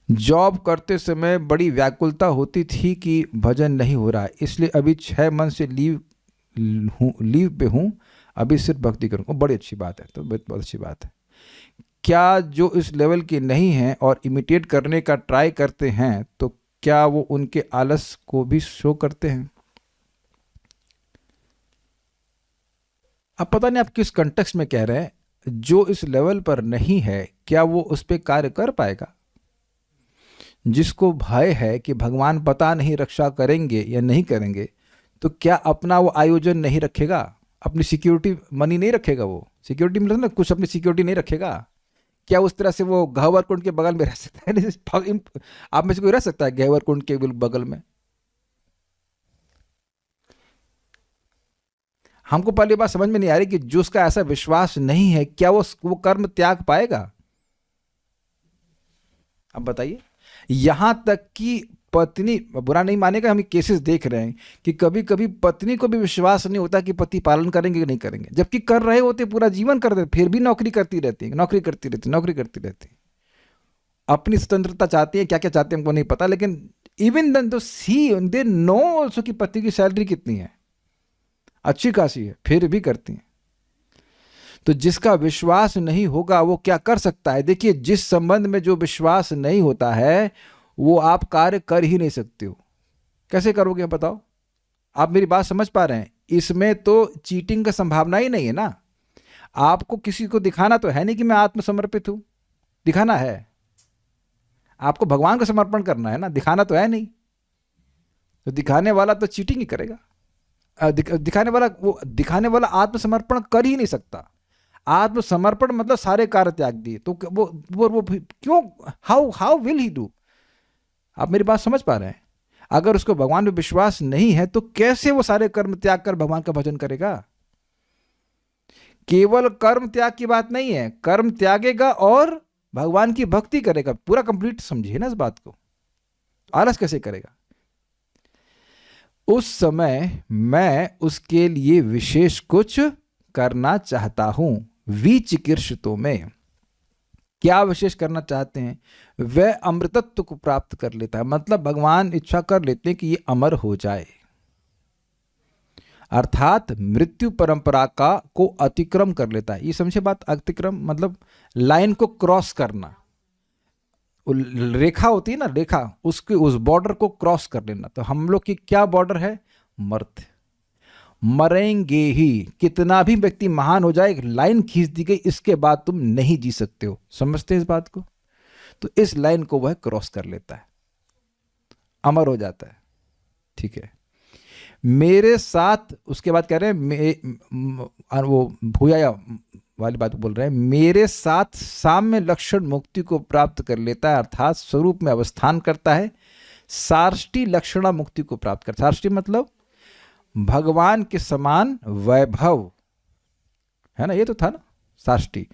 जॉब करते समय बड़ी व्याकुलता होती थी कि भजन नहीं हो रहा है, इसलिए अभी 6 मंथ से लीव पे हूं, अभी सिर्फ भक्ति करूंगा। बड़ी अच्छी बात है, तो बहुत अच्छी बात है। क्या जो इस लेवल के नहीं हैं और इमिटेट करने का ट्राई करते हैं तो क्या वो उनके आलस को भी शो करते हैं? अब पता नहीं आप किस कंटेक्स्ट में कह रहे हैं। जो इस लेवल पर नहीं है क्या वो उस पर कार्य कर पाएगा? जिसको भय है कि भगवान पता नहीं रक्षा करेंगे या नहीं करेंगे, तो क्या अपना वो आयोजन नहीं रखेगा? अपनी सिक्योरिटी मनी नहीं रखेगा? वो सिक्योरिटी मतलब ना कुछ अपनी सिक्योरिटी नहीं रखेगा? क्या उस तरह से वो गहवरकुंड के बगल में रह सकता है? आप में से कोई रह सकता है गहवरकुंड के बगल में? हमको पहली बात समझ में नहीं आ रही कि जो उसका ऐसा विश्वास नहीं है क्या वो कर्म त्याग पाएगा? अब बताइए। यहां तक कि पत्नी, बुरा नहीं मानेगा, हम केसेस देख रहे हैं कि कभी कभी पत्नी को भी विश्वास नहीं होता कि पति पालन करेंगे कि नहीं करेंगे, जबकि कर रहे होते, पूरा जीवन कर देते, फिर भी नौकरी करती रहती है। अपनी स्वतंत्रता चाहती है, क्या क्या चाहती है हमको नहीं पता, लेकिन इवन देन तो सी दे नो ऑल्सो कि पति की सैलरी कितनी है, अच्छी खासी है, फिर भी करती हैं। तो जिसका विश्वास नहीं होगा वो क्या कर सकता है? देखिए, जिस संबंध में जो विश्वास नहीं होता है वो आप कार्य कर ही नहीं सकते हो। कैसे करोगे बताओ? आप मेरी बात समझ पा रहे हैं? इसमें तो चीटिंग का संभावना ही नहीं है ना। आपको किसी को दिखाना तो है नहीं कि मैं आत्मसमर्पित हूं, दिखाना है आपको भगवान को समर्पण करना है ना, दिखाना तो है नहीं। तो दिखाने वाला तो चीटिंग ही करेगा। दिखाने वाला आत्मसमर्पण कर ही नहीं सकता। आत्मसमर्पण मतलब सारे कार्य त्याग दिए, तो वो क्यों, हाउ विल ही डू? आप मेरी बात समझ पा रहे हैं? अगर उसको भगवान पे विश्वास नहीं है तो कैसे वो सारे कर्म त्याग कर भगवान का भजन करेगा? केवल कर्म त्याग की बात नहीं है, कर्म त्यागेगा और भगवान की भक्ति करेगा, पूरा कंप्लीट समझिए ना इस बात को। आलस कैसे करेगा? उस समय मैं उसके लिए विशेष कुछ करना चाहता हूं। विचिकीर्षितों में क्या विशेष करना चाहते हैं? वह अमृतत्व को प्राप्त कर लेता है, मतलब भगवान इच्छा कर लेते हैं कि ये अमर हो जाए, अर्थात मृत्यु परंपरा को अतिक्रम कर लेता है। ये समझे बात? अतिक्रम मतलब लाइन को क्रॉस करना, रेखा होती है ना, रेखा, उसके उस बॉर्डर को क्रॉस कर लेना। तो हम लोग की क्या बॉर्डर है? मर्त्य, मरेंगे ही। कितना भी व्यक्ति महान हो जाए, एक लाइन खींच दी गई, इसके बाद तुम नहीं जी सकते हो। समझते हैं इस बात को? तो इस लाइन को वह क्रॉस कर लेता है, अमर हो जाता है। ठीक है, मेरे साथ, उसके बाद कह रहे हैं वो भूया वाली बात बोल रहे हैं, मेरे साथ साम्य लक्षण मुक्ति को प्राप्त कर लेता है, अर्थात स्वरूप में अवस्थान करता है। सार्ष्टी लक्षणा मुक्ति को प्राप्त करता है। सार्ष्टी मतलब भगवान के समान वैभव, है ना, ये तो था ना सार्ष्टी।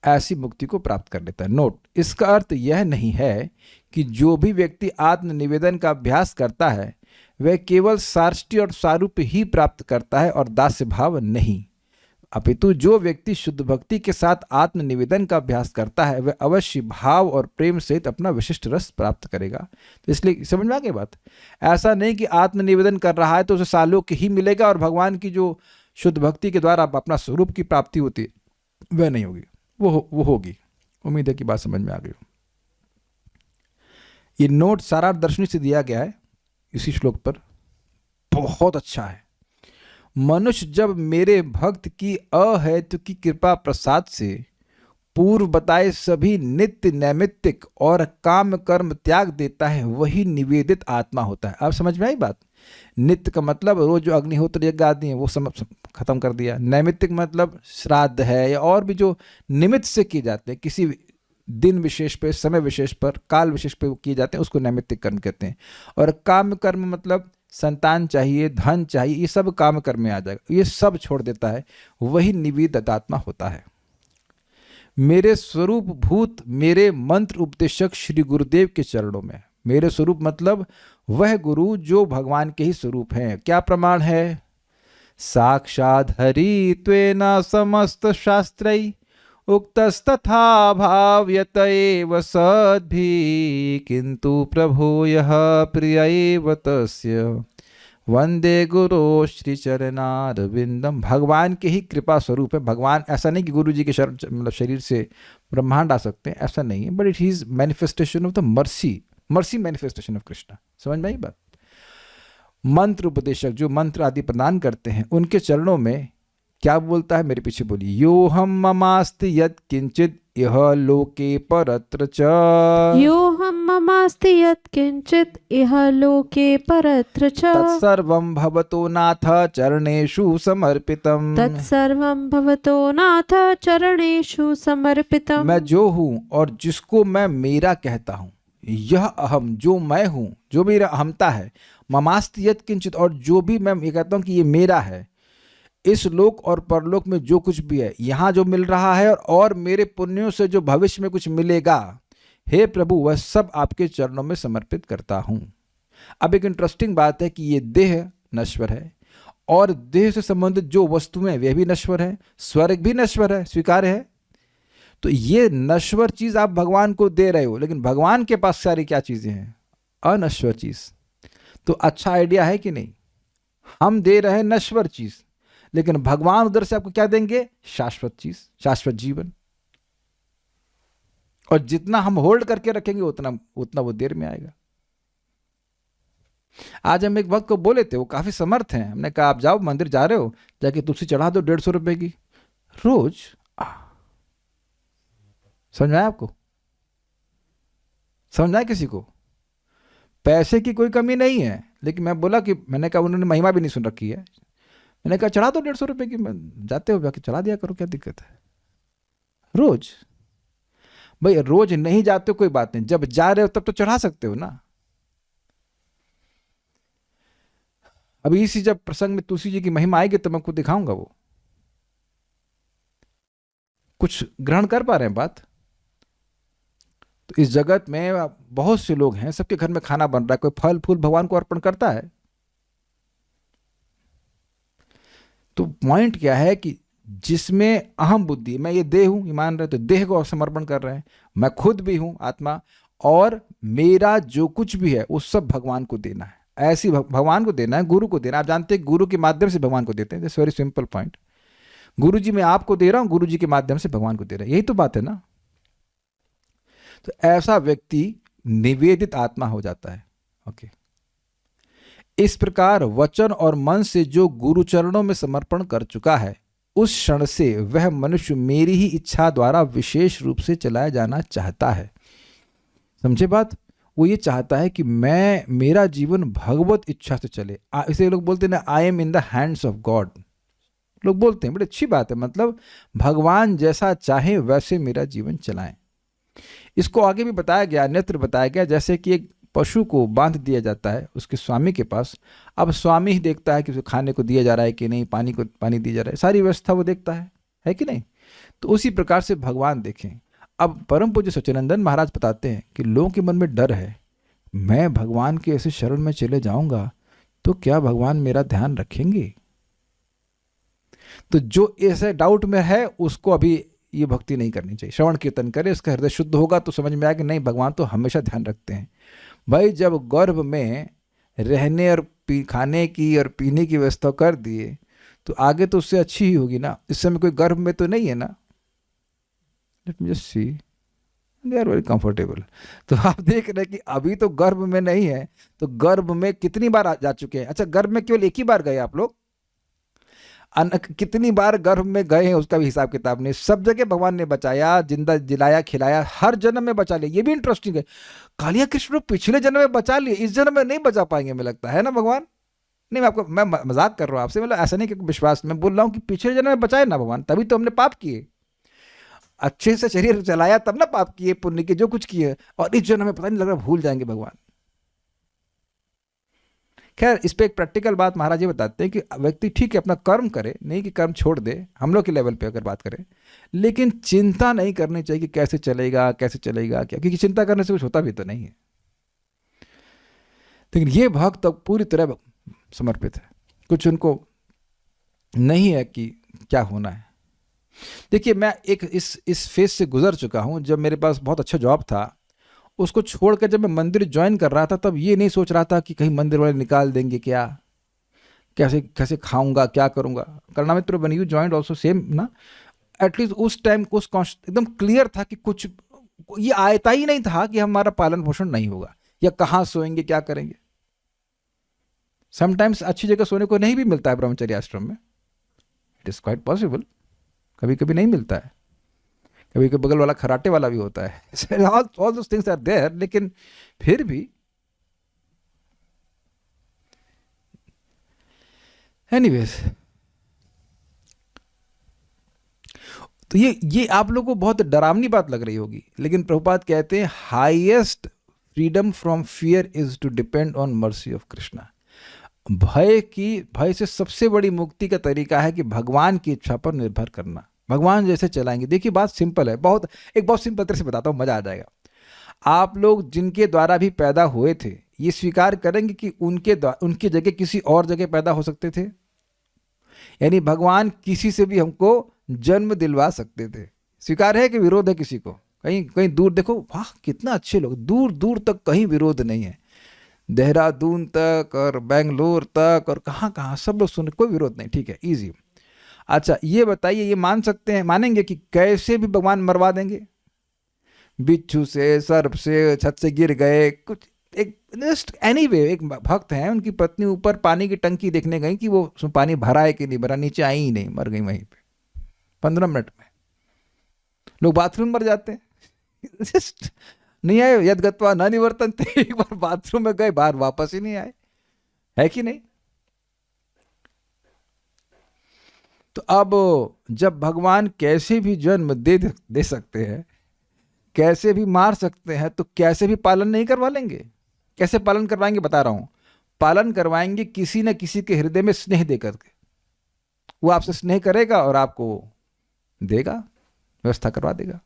ऐसी मुक्ति को प्राप्त कर लेता है। नोट, इसका अर्थ यह नहीं है कि जो भी व्यक्ति आत्मनिवेदन का अभ्यास करता है वह केवल सार्ष्टी और सारूप ही प्राप्त करता है और दास्य भाव नहीं, अपितु जो व्यक्ति शुद्ध भक्ति के साथ आत्मनिवेदन का अभ्यास करता है वह अवश्य भाव और प्रेम सहित अपना विशिष्ट रस प्राप्त करेगा। तो इसलिए समझ में आ गई बात? ऐसा नहीं कि आत्मनिवेदन कर रहा है तो उसे सालोक ही मिलेगा और भगवान की जो शुद्ध भक्ति के द्वारा अपना स्वरूप की प्राप्ति होती है वह नहीं होगी, वो होगी। उम्मीद है कि बात समझ में आ गई। ये नोट सारा दर्शनी से दिया गया है इसी श्लोक पर, बहुत अच्छा है। मनुष्य जब मेरे भक्त की अहेतु की कृपा प्रसाद से पूर्व बताए सभी नित्य नैमित्तिक और काम कर्म त्याग देता है, वही निवेदित आत्मा होता है। अब समझ में आई बात? नित्य का मतलब रोज जो अग्निहोत्र यज्ञ आदि है वो खत्म कर दिया। नैमित्तिक मतलब श्राद्ध है या और भी जो निमित्त से किए जाते हैं, किसी दिन विशेष पे, समय विशेष पर, काल विशेष पे किए जाते हैं, उसको नैमित्तिक कर्म कहते हैं। और काम कर्म मतलब संतान चाहिए, धन चाहिए, ये सब काम कर्म में आ जाएगा। ये सब छोड़ देता है, वही निवेदित आत्मा होता है। मेरे स्वरूप भूत मेरे मंत्र उपदेशक श्री गुरुदेव के चरणों में। मेरे स्वरूप मतलब वह गुरु जो भगवान के ही स्वरूप हैं। क्या प्रमाण है? साक्षात् हरि त्वेन समस्त शास्त्रै उक्तस्तथा भाव्यत एव सद्भिः किंतु प्रभो यः प्रिय एव तस्य वंदे गुरो श्री चरणारविंदम। भगवान के ही कृपा स्वरूप है भगवान। ऐसा नहीं कि गुरु जी के मतलब शरीर से ब्रह्मांड आ सकते हैं, ऐसा नहीं है, but it is manifestation of the mercy manifestation of Krishna. समझ में आई बात? मंत्र उपदेशक जो मंत्र आदि प्रदान करते हैं, उनके चरणों में क्या बोलता है? मेरे पीछे बोलिए। यो हम ममास्ति यत् किंचित इह लोके परत्र च। यो हम ममास्ति यत् किंचित इह लोके परत्र च। तत्सर्वं भवतो नाथ चरणेषु समर्पितम्। तत्सर्वं भवतो नाथ चरणेषु समर्पितम्। मैं जो हूँ और जिसको मैं मेरा कहता हूँ, यह अहम जो मैं हूँ, जो मेरा अहमता है, ममास्ति यत् किंचित, और जो भी मैं ये कहता हूँ कि ये मेरा है, इस लोक और परलोक में जो कुछ भी है, यहाँ जो मिल रहा है और मेरे पुण्यों से जो भविष्य में कुछ मिलेगा, हे प्रभु वह सब आपके चरणों में समर्पित करता हूँ। अब एक इंटरेस्टिंग बात है कि ये देह नश्वर है और देह से संबंधित जो वस्तुएं वे भी नश्वर है, स्वर्ग भी नश्वर है, स्वीकार्य है। तो ये नश्वर चीज आप भगवान को दे रहे हो, लेकिन भगवान के पास सारी क्या चीजें हैं? अनश्वर चीज। तो अच्छा आइडिया है कि नहीं? हम दे रहे हैं नश्वर चीज, लेकिन भगवान उधर से आपको क्या देंगे? शाश्वत चीज, शाश्वत जीवन। और जितना हम होल्ड करके रखेंगे उतना वो देर में आएगा। आज हम एक भक्त को बोले थे, वो काफी समर्थ हैं, हमने कहा आप जाओ, मंदिर जा रहे हो, जाके तुलसी चढ़ा दो 150 रुपए की रोज। समझ में आया आपको? समझ में आया किसी को? पैसे की कोई कमी नहीं है, लेकिन मैं बोला कि मैंने कहा उन्होंने महिमा भी नहीं सुन रखी है, मैंने कहा चढ़ा दो 150 रुपए की, जाते हो जाके चढ़ा दिया करो, क्या दिक्कत है? रोज। भाई रोज नहीं जाते हो कोई बात नहीं, जब जा रहे हो तब तो चढ़ा सकते हो ना। अभी इसी जब प्रसंग में तुलसी जी की महिमा आएगी तो मैं आपको दिखाऊंगा, वो कुछ ग्रहण कर पा रहे हैं बात। तो इस जगत में बहुत से लोग हैं, सबके घर में खाना बन रहा है, कोई फल फूल भगवान को अर्पण करता है। तो पॉइंट क्या है कि जिसमें अहम बुद्धि, मैं ये देह हूं, ये मान रहे, तो देह को समर्पण कर रहे हैं, मैं खुद भी हूं आत्मा, और मेरा जो कुछ भी है वो सब भगवान को देना है। ऐसी भगवान को देना है, गुरु को देना है। आप जानते हैं गुरु के माध्यम से भगवान को देते हैं, दिस वेरी सिंपल पॉइंट। गुरु जी मैं आपको दे रहा हूं, गुरु जी के माध्यम से भगवान को दे रहा है, यही तो बात है ना। तो ऐसा व्यक्ति निवेदित आत्मा हो जाता है। ओके, इस प्रकार वचन और मन से जो गुरु चरणों में समर्पण कर चुका है, उस क्षण से वह मनुष्य मेरी ही इच्छा द्वारा विशेष रूप से चलाया जाना चाहता है। समझे बात? वो ये चाहता है कि मैं, मेरा जीवन भगवत इच्छा से चले। इसे लोग बोलते हैं ना, I am in the hands of God. लोग बोलते हैं, बड़ी अच्छी बात है, मतलब भगवान जैसा चाहे वैसे मेरा जीवन चलाएं। इसको आगे भी बताया गया, अन्यत्र बताया गया, जैसे कि एक पशु को बांध दिया जाता है उसके स्वामी के पास। अब स्वामी ही देखता है कि उसे खाने को दिया जा रहा है कि नहीं, पानी दिया जा रहा है, सारी व्यवस्था वो देखता है कि नहीं। तो उसी प्रकार से भगवान देखें। अब परम पूज्य सच्चिदानंद महाराज बताते हैं कि लोगों के मन में डर है, मैं भगवान के ऐसे शरण में चले जाऊंगा तो क्या भगवान मेरा ध्यान रखेंगे? तो जो ऐसे डाउट में है उसको अभी ये भक्ति नहीं करनी चाहिए। श्रवण कीर्तन करे, उसका हृदय शुद्ध होगा तो समझ में आया कि नहीं, भगवान तो हमेशा ध्यान रखते हैं। भाई जब गर्भ में रहने और खाने की और पीने की व्यवस्था कर दिए तो आगे तो उससे अच्छी ही होगी ना। इस समय कोई गर्भ में तो नहीं है ना। Let me just see, they are very comfortable. तो आप देख रहे हैं कि अभी तो गर्भ में नहीं है, तो गर्भ में कितनी बार जा चुके हैं? अच्छा, गर्भ में केवल एक ही बार गए आप लोग? कितनी बार गर्भ में गए हैं उसका भी हिसाब किताब नहीं। सब जगह भगवान ने बचाया, जिंदा जिलाया, खिलाया, हर जन्म में बचा लिया। ये भी इंटरेस्टिंग है, कालिया कृष्ण पिछले जन्म में बचा लिए, इस जन्म में नहीं बचा पाएंगे, मुझे लगता है ना भगवान। नहीं, मैं मजाक कर रहा हूँ आपसे, मतलब ऐसा नहीं कि विश्वास, मैं बोल रहा हूँ कि पिछले जन्म में बचाए ना भगवान, तभी तो हमने पाप किए। अच्छे से शरीर चलाया तब ना पाप किए, पुण्य के जो कुछ किए, और इस जन्म में पता नहीं लग रहा भूल जाएंगे भगवान। खैर, इस पे एक प्रैक्टिकल बात महाराज जी बताते हैं कि व्यक्ति ठीक है अपना कर्म करे, नहीं कि कर्म छोड़ दे, हम लोग के लेवल पे अगर बात करें, लेकिन चिंता नहीं करनी चाहिए कि कैसे चलेगा क्या, क्योंकि चिंता करने से कुछ होता भी तो नहीं है। लेकिन ये भक्त तो पूरी तरह समर्पित है, कुछ उनको नहीं है कि क्या होना है। देखिए, मैं एक इस फेज से गुजर चुका हूं। जब मेरे पास बहुत अच्छा जॉब था, उसको छोड़कर जब मैं मंदिर ज्वाइन कर रहा था, तब ये नहीं सोच रहा था कि कहीं मंदिर वाले निकाल देंगे क्या, कैसे खाऊंगा, क्या करूंगा। कर्णामित्र बन यू ज्वाइन ऑल्सो सेम ना। एटलीस्ट उस टाइम उस एकदम क्लियर था कि कुछ ये आयता ही नहीं था कि हमारा पालन पोषण नहीं होगा, या कहाँ सोएंगे, क्या करेंगे। समटाइम्स अच्छी जगह सोने को नहीं भी मिलता है ब्रह्मचर्य आश्रम में, इट इज क्वाइट पॉसिबल। कभी कभी नहीं मिलता है, कभी कभी बगल वाला खराटे वाला भी होता है। All those things are there, लेकिन फिर भी एनीवेज। तो ये आप लोगों को बहुत डरावनी बात लग रही होगी, लेकिन प्रभुपाद कहते हैं highest freedom from fear is to depend on mercy of Krishna. भय से सबसे बड़ी मुक्ति का तरीका है कि भगवान की इच्छा पर निर्भर करना, भगवान जैसे चलाएंगे। देखिए बात सिंपल है, एक बहुत सिंपल तरह से बताता हूँ, मजा आ जाएगा। आप लोग जिनके द्वारा भी पैदा हुए थे, ये स्वीकार करेंगे कि उनकी जगह किसी और जगह पैदा हो सकते थे। यानी भगवान किसी से भी हमको जन्म दिलवा सकते थे। स्वीकार है कि विरोध है किसी को? कहीं दूर देखो, वाह कितना अच्छे लोग, दूर दूर तक कहीं विरोध नहीं है। देहरादून तक और बेंगलोर तक और कहाँ सब लोग सुन, कोई विरोध नहीं, ठीक है, इजी। अच्छा ये बताइए, ये मानेंगे कि कैसे भी भगवान मरवा देंगे? बिच्छू से, सर्प से, छत से गिर गए, कुछ एक जस्ट एनीवे। एक भक्त हैं, उनकी पत्नी ऊपर पानी की टंकी देखने गई कि वो उसमें पानी भरा है कि नहीं भरा, नीचे आई ही नहीं, मर गई वहीं पे 15 मिनट में। लोग बाथरूम मर जाते हैं। जस्ट नहीं आए, यद गत्वा न निवर्तन्ते। एक बार बाथरूम में गए, बाहर वापस ही नहीं आए, है कि नहीं? तो अब जब भगवान कैसे भी जन्म दे सकते हैं, कैसे भी मार सकते हैं, तो कैसे भी पालन नहीं करवा लेंगे? कैसे पालन करवाएंगे? बता रहा हूं, पालन करवाएंगे किसी न किसी के हृदय में स्नेह दे करके। वो आपसे स्नेह करेगा और आपको देगा, व्यवस्था करवा देगा।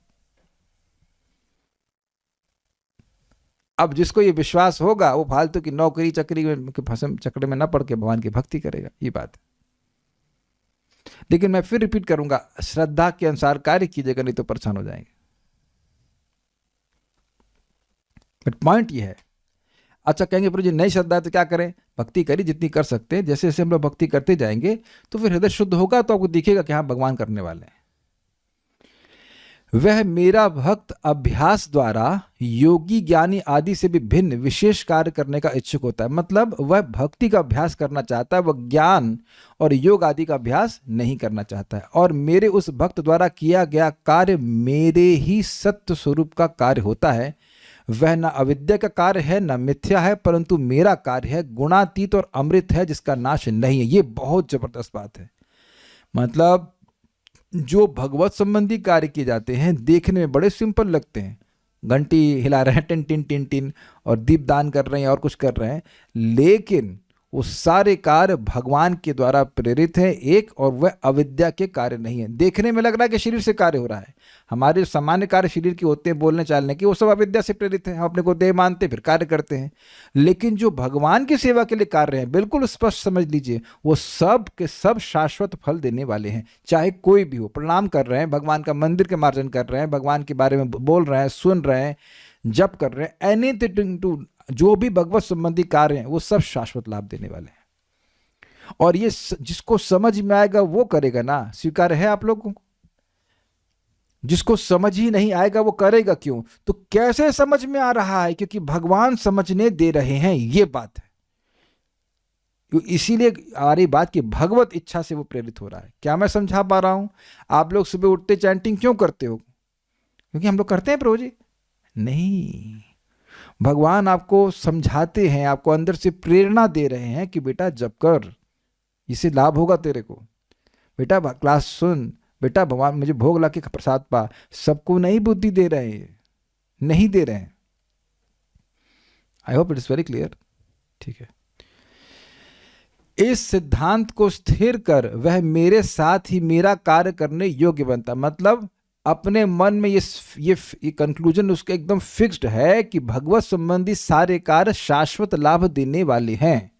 अब जिसको ये विश्वास होगा वो फालतू की नौकरी चक्री में फंसे चक्र में न पड़ के भगवान की भक्ति करेगा, ये बात है। लेकिन मैं फिर रिपीट करूंगा, श्रद्धा के अनुसार कार्य कीजिएगा, नहीं तो परेशान हो जाएंगे। बट पॉइंट ये है। अच्छा, कहेंगे प्रभु जी नहीं श्रद्धा है तो क्या करें? भक्ति करिए जितनी कर सकते हैं। जैसे जैसे हम लोग भक्ति करते जाएंगे तो फिर हृदय शुद्ध होगा, तो आपको दिखेगा कि हाँ भगवान करने वाले हैं। वह मेरा भक्त अभ्यास द्वारा योगी ज्ञानी आदि से भी भिन्न विशेष कार्य करने का इच्छुक होता है। मतलब वह भक्ति का अभ्यास करना चाहता है, वह ज्ञान और योग आदि का अभ्यास नहीं करना चाहता है। और मेरे उस भक्त द्वारा किया गया कार्य मेरे ही सत्य स्वरूप का कार्य होता है। वह न अविद्या का कार्य है न मिथ्या है, परंतु मेरा कार्य है, गुणातीत और अमृत है, जिसका नाश नहीं है। ये बहुत जबरदस्त बात है। मतलब जो भगवत संबंधी कार्य किए जाते हैं देखने में बड़े सिंपल लगते हैं, घंटी हिला रहे हैं टिन टिन टिन टिन, और दीपदान कर रहे हैं और कुछ कर रहे हैं, लेकिन वो सारे कार्य भगवान के द्वारा प्रेरित है एक, और वह अविद्या के कार्य नहीं है। देखने में लग रहा है कि शरीर से कार्य हो रहा है, हमारे सामान्य कार्य शरीर के होते हैं, बोलने चालने के, वो सब अविद्या से प्रेरित है। हम अपने को देह मानते फिर कार्य करते हैं। लेकिन जो भगवान की सेवा के लिए कार्य हैं, बिल्कुल स्पष्ट समझ लीजिए, वो सब के सब शाश्वत फल देने वाले हैं। चाहे कोई भी हो, प्रणाम कर रहे हैं, भगवान का मंदिर के मार्जन कर रहे हैं, भगवान के बारे में बोल रहे हैं, सुन रहे हैं, जप कर रहे हैं, एनीथिंग टू, जो भी भगवत संबंधी कार्य हैं वो सब शाश्वत लाभ देने वाले हैं। और ये जिसको समझ में आएगा वो करेगा ना। स्वीकार है आप लोगों को? जिसको समझ ही नहीं आएगा वो करेगा क्यों? तो कैसे समझ में आ रहा है? क्योंकि भगवान समझने दे रहे हैं, ये बात है। इसीलिए आ रही बात कि भगवत इच्छा से वो प्रेरित हो रहा है। क्या मैं समझा पा रहा हूं? आप लोग सुबह उठते चैंटिंग क्यों करते हो? क्योंकि हम लोग करते हैं प्रभु जी? नहीं, भगवान आपको समझाते हैं, आपको अंदर से प्रेरणा दे रहे हैं कि बेटा जप कर, इससे लाभ होगा तेरे को। बेटा क्लास सुन, बेटा भगवान मुझे भोग ला के प्रसाद पा। सबको नहीं बुद्धि दे रहे हैं, नहीं दे रहे हैं। I hope it is very clear. ठीक है। इस सिद्धांत को स्थिर कर वह मेरे साथ ही मेरा कार्य करने योग्य बनता। मतलब अपने मन में ये कंक्लूजन उसका एकदम फिक्स्ड है कि भगवत संबंधी सारे कार्य शाश्वत लाभ देने वाले हैं।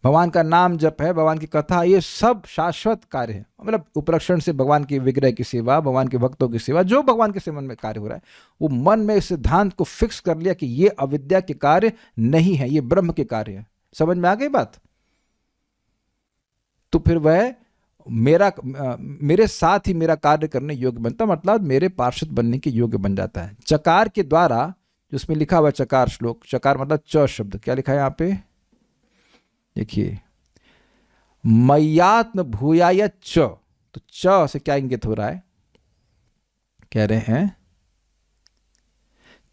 भगवान का नाम जप है, भगवान की कथा, ये सब शाश्वत कार्य है। मतलब उपलक्षण से भगवान के विग्रह की सेवा, भगवान के भक्तों की सेवा, जो भगवान के सेवन में कार्य हो रहा है, वो मन में इस सिद्धांत को फिक्स कर लिया कि ये अविद्या के कार्य नहीं है, ये ब्रह्म के कार्य है। समझ में आ गई बात? तो फिर वह मेरे साथ ही मेरा कार्य करने योग्य बनता, मतलब मेरे पार्षद बनने के योग्य बन जाता है। चकार के द्वारा, जिसमें लिखा हुआ चकार श्लोक, चकार मतलब च शब्द, क्या लिखा है यहाँ पे देखिए, मय्यात्म भूयाय च। तो च से क्या इंगित हो रहा है? कह रहे हैं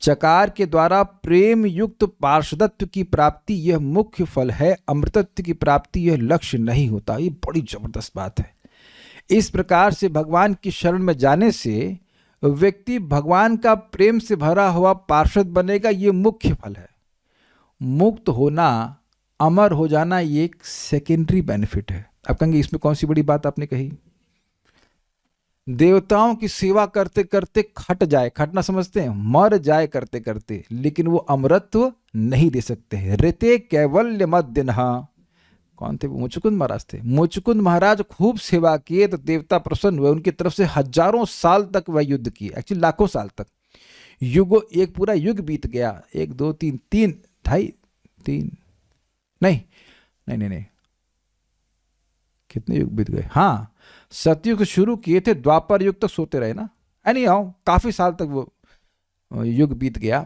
चकार के द्वारा प्रेम युक्त पार्षदत्व की प्राप्ति यह मुख्य फल है, अमृतत्व की प्राप्ति यह लक्ष्य नहीं होता। ये बड़ी जबरदस्त बात है। इस प्रकार से भगवान की शरण में जाने से व्यक्ति भगवान का प्रेम से भरा हुआ पार्षद बनेगा, ये मुख्य फल है। मुक्त होना, अमर हो जाना, ये एक सेकेंडरी बेनिफिट है। आप कहेंगे इसमें कौन सी बड़ी बात आपने कही? देवताओं की सेवा करते करते खट जाए, खटना समझते हैं, मर जाए करते करते, लेकिन वो अमरत्व नहीं दे सकते। ऋते कैवल्य मद्दिनहा, कौन थे? मुचुकुंद महाराज थे। मुचुकुंद महाराज खूब सेवा किए तो देवता प्रसन्न हुए, उनकी तरफ से हजारों साल तक वह युद्ध किए, एक्चुअली लाखों साल तक। युग, एक पूरा युग बीत गया, 1 2 3 3 2.5 3 नहीं, कितने युग बीत गए? हाँ, सतयुग शुरू किए थे, द्वापर युग तक सोते रहे ना। एनी हाउ काफी साल तक वो युग बीत गया।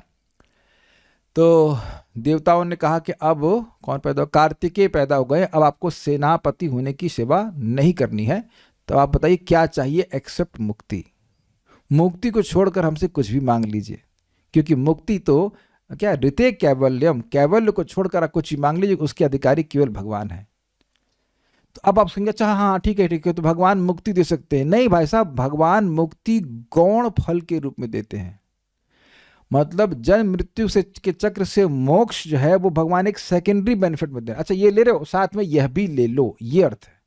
तो देवताओं ने कहा कि अब कौन पैदा? कार्तिकेय पैदा हो गए, अब आपको सेनापति होने की सेवा नहीं करनी है। तो आप बताइए क्या चाहिए? एक्सेप्ट मुक्ति। मुक्ति को छोड़कर हमसे कुछ भी मांग लीजिए, क्योंकि मुक्ति तो क्या, ऋते कैवल्यम, कैवल्य को छोड़कर आप कुछ भी मांग लीजिए, उसके अधिकारी केवल भगवान है। तो अब आप कहेंगे अच्छा हाँ ठीक है तो भगवान मुक्ति दे सकते हैं। नहीं भाई साहब, भगवान मुक्ति गौण फल के रूप में देते हैं। मतलब जन्म मृत्यु से के चक्र से मोक्ष जो है वो भगवान एक सेकेंडरी बेनिफिट में दे। अच्छा ये ले रहे हो, साथ में यह भी ले लो, ये अर्थ है।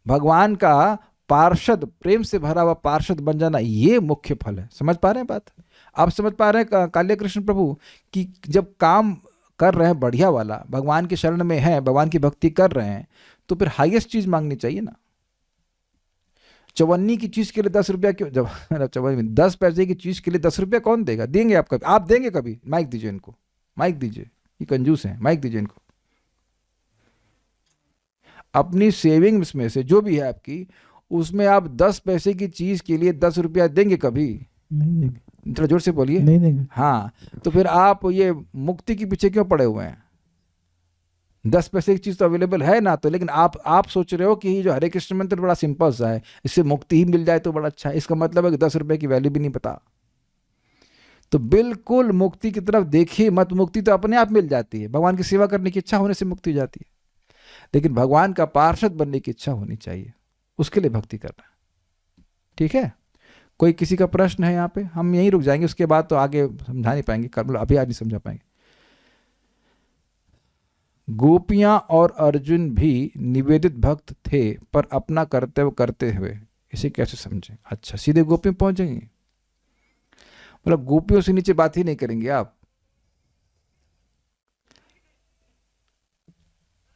भगवान का पार्षद, प्रेम से भरा हुआ पार्षद बन जाना, ये मुख्य फल है। समझ पा रहे हैं बात? आप समझ पा रहे हैं काल्य कृष्ण प्रभु कि जब काम कर रहे हैं बढ़िया वाला, भगवान के शरण में है, भगवान की भक्ति कर रहे हैं, तो फिर हाईएस्ट चीज मांगनी चाहिए ना। चवन्नी की चीज के लिए 10 रुपया क्यों, जब 10 पैसे की चीज के लिए 10 रुपया कौन देगा? देंगे आप कभी? आप देंगे कभी? माइक दीजिए इनको, माइक दीजिए, ये कंजूस है, माइक दीजिए इनको। अपनी सेविंग्स में से जो भी है आपकी, उसमें आप 10 पैसे की चीज के लिए 10 रुपया देंगे कभी? नहीं देंगे। थोड़ा जोर से बोलिए। नहीं देंगे। हाँ, तो फिर आप ये मुक्ति के पीछे क्यों पड़े हुए हैं? 10 पैसे की चीज तो अवेलेबल है ना, तो लेकिन आप सोच रहे हो कि ये जो हरे कृष्ण मंत्र बड़ा सिंपल सा है, इससे मुक्ति ही मिल जाए तो बड़ा अच्छा है। इसका मतलब है कि 10 रुपए की वैल्यू भी नहीं पता। तो बिल्कुल मुक्ति की तरफ देखिए मत। मुक्ति तो अपने आप मिल जाती है, भगवान की सेवा करने की इच्छा होने से मुक्ति हो जाती है। लेकिन भगवान का पार्षद बनने की इच्छा होनी चाहिए, उसके लिए भक्ति करना। ठीक है? कोई किसी का प्रश्न है यहाँ पे? हम यहीं रुक जाएंगे, उसके बाद तो आगे समझा नहीं पाएंगे, अभी आज नहीं समझा पाएंगे। गोपियां और अर्जुन भी निवेदित भक्त थे, पर अपना कर्तव्य करते हुए। इसे कैसे समझें? अच्छा, सीधे गोपी में पहुंच जाएंगे, मतलब गोपियों से नीचे बात ही नहीं करेंगे आप।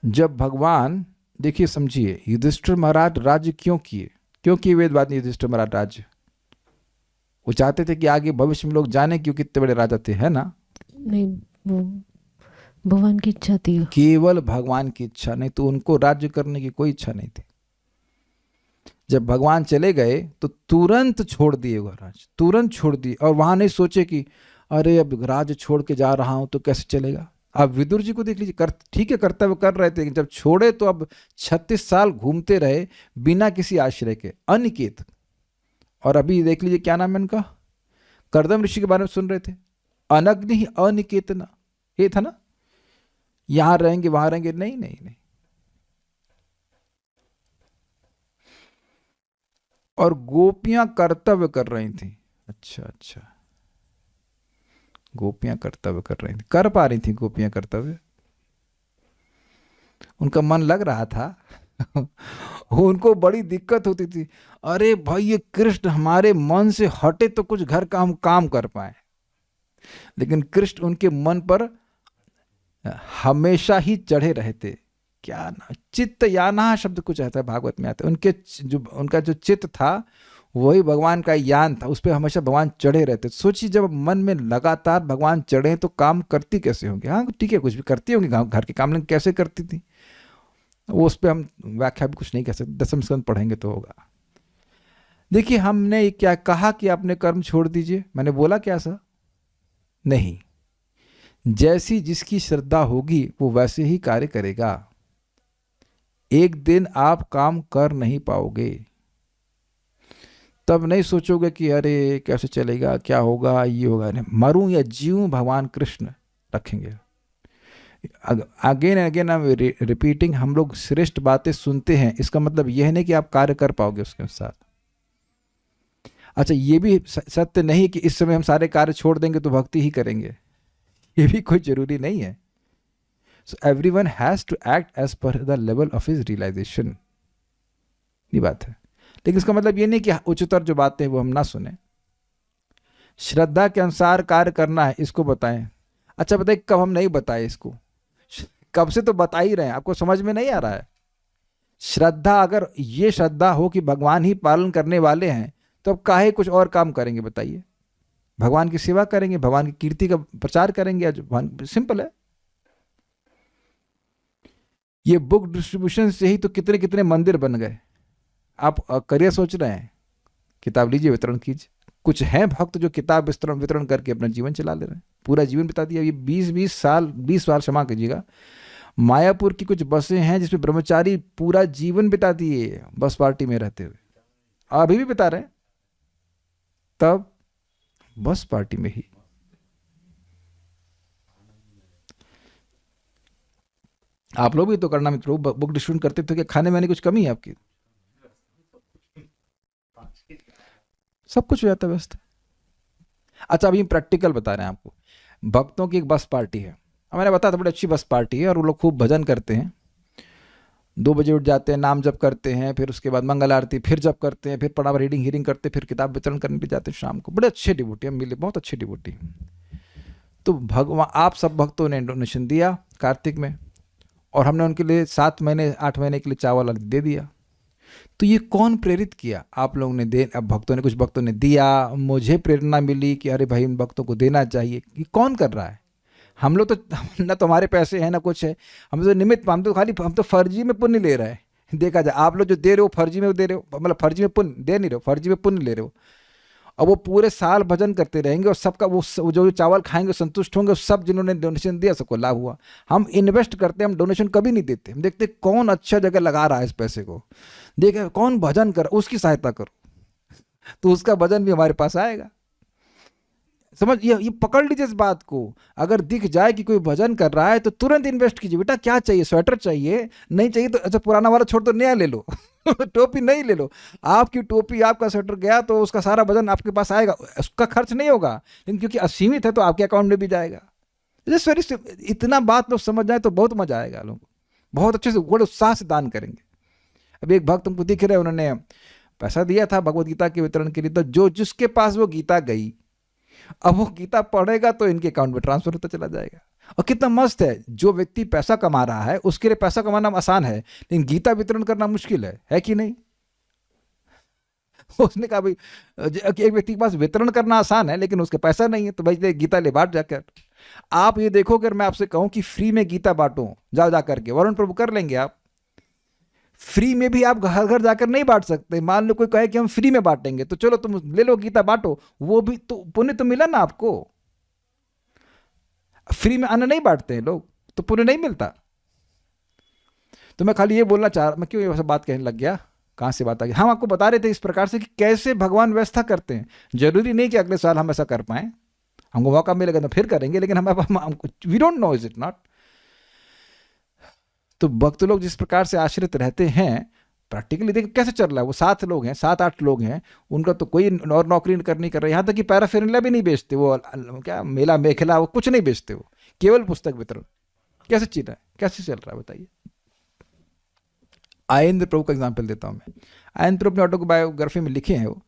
जब भगवान, देखिए समझिए, युधिष्ठिर महाराज राज्य क्यों किए वेद बात नहीं। युधिष्ठिर महाराज राज्य वो चाहते थे कि आगे भविष्य में लोग जाने क्यों कितने बड़े राजा थे, है ना? नहीं, वो भगवान की इच्छा थी। केवल भगवान की इच्छा, नहीं तो उनको राज्य करने की कोई इच्छा नहीं थी। जब भगवान चले गए तो तुरंत छोड़ दिए वो राज, तुरंत छोड़ दिए। और वहां नहीं सोचे कि अरे अब राज छोड़ के जा रहा हूं तो कैसे चलेगा। आप विदुर जी को देख लीजिए, ठीक है कर्तव्य कर रहे थे, लेकिन जब छोड़े तो अब 36 साल घूमते रहे बिना किसी आश्रय के, अनिकेत। और अभी देख लीजिए क्या नाम है इनका, कर्दम ऋषि के बारे में सुन रहे थे, अनग्नि अनिकेतना, ये था ना, यहां रहेंगे वहां रहेंगे। नहीं नहीं नहीं। और गोपियां कर्तव्य कर रही थी। अच्छा अच्छा, गोपियां कर्तव्य कर रही थी, कर पा रही थी गोपियां कर्तव्य? उनका मन लग रहा था उनको बड़ी दिक्कत होती थी, अरे भाई ये कृष्ण हमारे मन से हटे तो कुछ घर का हम काम कर पाए। लेकिन कृष्ण उनके मन पर हमेशा ही चढ़े रहते। क्या ना, चित्त याना शब्द कुछ आता है भागवत में आता है। उनका जो चित्त था वही भगवान का यान था, उस पर हमेशा भगवान चढ़े रहते। सोचिए जब मन में लगातार भगवान चढ़े तो काम करती कैसे होंगे। हाँ ठीक है, कुछ भी करती होंगी घर के काम, लेकिन कैसे करती थी वो, उस पर हम व्याख्या भी कुछ नहीं कह सकते, 10वें स्कंद पढ़ेंगे तो होगा। देखिए हमने क्या कहा कि आपने कर्म छोड़ दीजिए, मैंने बोला क्या सा? नहीं, जैसी जिसकी श्रद्धा होगी वो वैसे ही कार्य करेगा। एक दिन आप काम कर नहीं पाओगे, तब नहीं सोचोगे कि अरे कैसे चलेगा, क्या होगा, ये होगा। नहीं, मरूं या जीऊं भगवान कृष्ण रखेंगे। Again and again I am repeating, हम लोग श्रेष्ठ बातें सुनते हैं, इसका मतलब यह नहीं कि आप कार्य कर पाओगे उसके साथ। अच्छा ये भी सत्य नहीं कि इस समय हम सारे कार्य छोड़ देंगे तो भक्ति ही करेंगे, ये भी कोई जरूरी नहीं है। So everyone has to act as per the level of his realisation, ये बात है। लेकिन इसका मतलब ये नहीं कि उच्चतर जो बातें हैं वो हम ना सुने। श्रद्धा के अनुसार कार्य करना है, इसको बताएं। अच्छा बताइए कब हम नहीं बताए इसको? कब से तो बता ही रहे हैं, आपको समझ में नहीं आ रहा है? श्रद्धा, अगर ये श्रद्धा हो कि भगवान ही पालन करने वाले हैं तो अब काहे कुछ और काम करेंगे बताइए? भगवान की सेवा करेंगे, भगवान की कीर्ति का प्रचार करेंगे। आज सिंपल है। ये बुक डिस्ट्रीब्यूशन से ही तो कितने कितने मंदिर बन गए। आप करियर सोच रहे हैं, किताब लीजिए, वितरण कीजिए। कुछ हैं भक्त जो किताब वितरण करके अपना जीवन चला ले रहे हैं, पूरा जीवन बिता दिया। ये 20 साल क्षमा कीजिएगा, मायापुर की कुछ बसें हैं जिसमें ब्रह्मचारी पूरा जीवन बिता दिए बस पार्टी में रहते हुए, अभी भी बिता रहे हैं, तब बस पार्टी में ही। आप लोग भी तो करना मित्रों, बुक डिस्ट्रीब्यूट करते थे कि खाने में नहीं कुछ कमी है आपकी? सब कुछ हो जाता है व्यवस्था। अच्छा, अभी हम प्रैक्टिकल बता रहे हैं आपको। भक्तों की एक बस पार्टी है, मैंने बताया था बड़ी अच्छी बस पार्टी है, और वो लोग खूब भजन करते हैं। 2 बजे उठ जाते हैं, नाम जप करते हैं, फिर उसके बाद मंगल आरती, फिर जप करते हैं, फिर पढ़ा रीडिंग हीरिंग करते हैं, फिर किताब वितरण करने भी जाते हैं शाम को। बड़े अच्छे डिवोटी हम मिले, बहुत अच्छे डिवोटी। तो भगवान, आप सब भक्तों ने डोनेशन दिया कार्तिक में, और हमने उनके लिए 7 महीने 8 महीने के लिए चावल दे दिया। तो ये कौन प्रेरित किया? आप लोगों ने दे, अब भक्तों ने, कुछ भक्तों ने दिया, मुझे प्रेरणा मिली कि अरे भाई इन भक्तों को देना चाहिए। ये कौन कर रहा है? हम लोग तो ना तुम्हारे पैसे हैं ना कुछ है, हम तो निमित्त, हम तो फर्जी में पुण्य ले रहे हैं। देखा जाए, आप लोग जो दे रहे हो फर्जी में दे रहे हो, मतलब फर्जी में पुण्य दे नहीं रहे हो, फर्जी में पुण्य ले रहे हो। और वो पूरे साल भजन करते रहेंगे, और सबका वो जो चावल खाएंगे संतुष्ट होंगे, सब जिन्होंने डोनेशन दिया सबको लाभ हुआ। हम इन्वेस्ट करते हैं, हम डोनेशन कभी नहीं देते। हम देखते कौन अच्छा जगह लगा रहा है इस पैसे को, देखे कौन भजन कर, उसकी सहायता करो, तो उसका भजन भी हमारे पास आएगा। समझ, ये पकड़ लीजिए इस बात को। अगर दिख जाए कि कोई भजन कर रहा है तो तुरंत इन्वेस्ट कीजिए। बेटा क्या चाहिए? स्वेटर चाहिए? नहीं चाहिए तो अच्छा पुराना वाला छोड़ दो, नया ले लो। टोपी नहीं ले लो, आपकी टोपी आपका स्वेटर गया तो उसका सारा वजन आपके पास आएगा, उसका खर्च नहीं होगा, लेकिन क्योंकि असीमित है तो आपके अकाउंट में भी जाएगा। इतना बात लोग समझ जाए तो बहुत मजा आएगा, लोग बहुत अच्छे से बड़े उत्साह से दान करेंगे। अभी एक भक्त तुमको दिख रहे, उन्होंने पैसा दिया था भगवत गीता के वितरण के लिए, तो जो जिसके पास वो गीता गई, अब वो गीता पढ़ेगा तो इनके अकाउंट में ट्रांसफर होता चला जाएगा। और कितना मस्त है, जो व्यक्ति पैसा कमा रहा है उसके लिए पैसा कमाना आसान है, लेकिन गीता वितरण करना मुश्किल है कि नहीं? उसने कहा भाई, एक व्यक्ति के पास वितरण करना आसान है लेकिन उसके पैसा नहीं है, तो भाई गीता ले बांट जाकर। आप ये देखो, अगर मैं आपसे कहूं कि फ्री में गीता बांटो, जाओ जा करके, वरुण प्रभु कर लेंगे आप? फ्री में भी आप घर घर जाकर नहीं बांट सकते। मान लो कोई कहे कि हम फ्री में बांटेंगे, तो चलो तुम ले लो गीता बांटो, वो भी तो पुण्य तो मिला ना आपको। फ्री में अन्न नहीं बांटते हैं लोग तो पुण्य नहीं मिलता। तो मैं खाली ये बोलना चाह रहा, मैं क्यों ये बात कहने लग गया, कहां से बात आ गई? हम आपको बता रहे थे इस प्रकार से कि कैसे भगवान व्यवस्था करते हैं। जरूरी नहीं कि अगले साल हम ऐसा कर पाए, हमको मौका मिलेगा तो फिर करेंगे, लेकिन हम we don't know, is it not? तो भक्त लोग जिस प्रकार से आश्रित रहते हैं, प्रैक्टिकली देखिए कैसे चल रहा है। वो 7 लोग हैं, 7-8 लोग हैं, उनका तो कोई और नौकरी नहीं कर रहे, यहाँ तक कि पैराफेरनला भी नहीं बेचते वो, क्या मेला मेखला वो कुछ नहीं बेचते, वो केवल पुस्तक वितरण। कैसे चल रहा है, कैसे चल रहा है बताइए? आयेंद्र प्रभु का एग्जाम्पल देता हूँ मैं। आयेंद्र प्रभु अपने ऑटोबायोग्राफी में लिखे हैं वो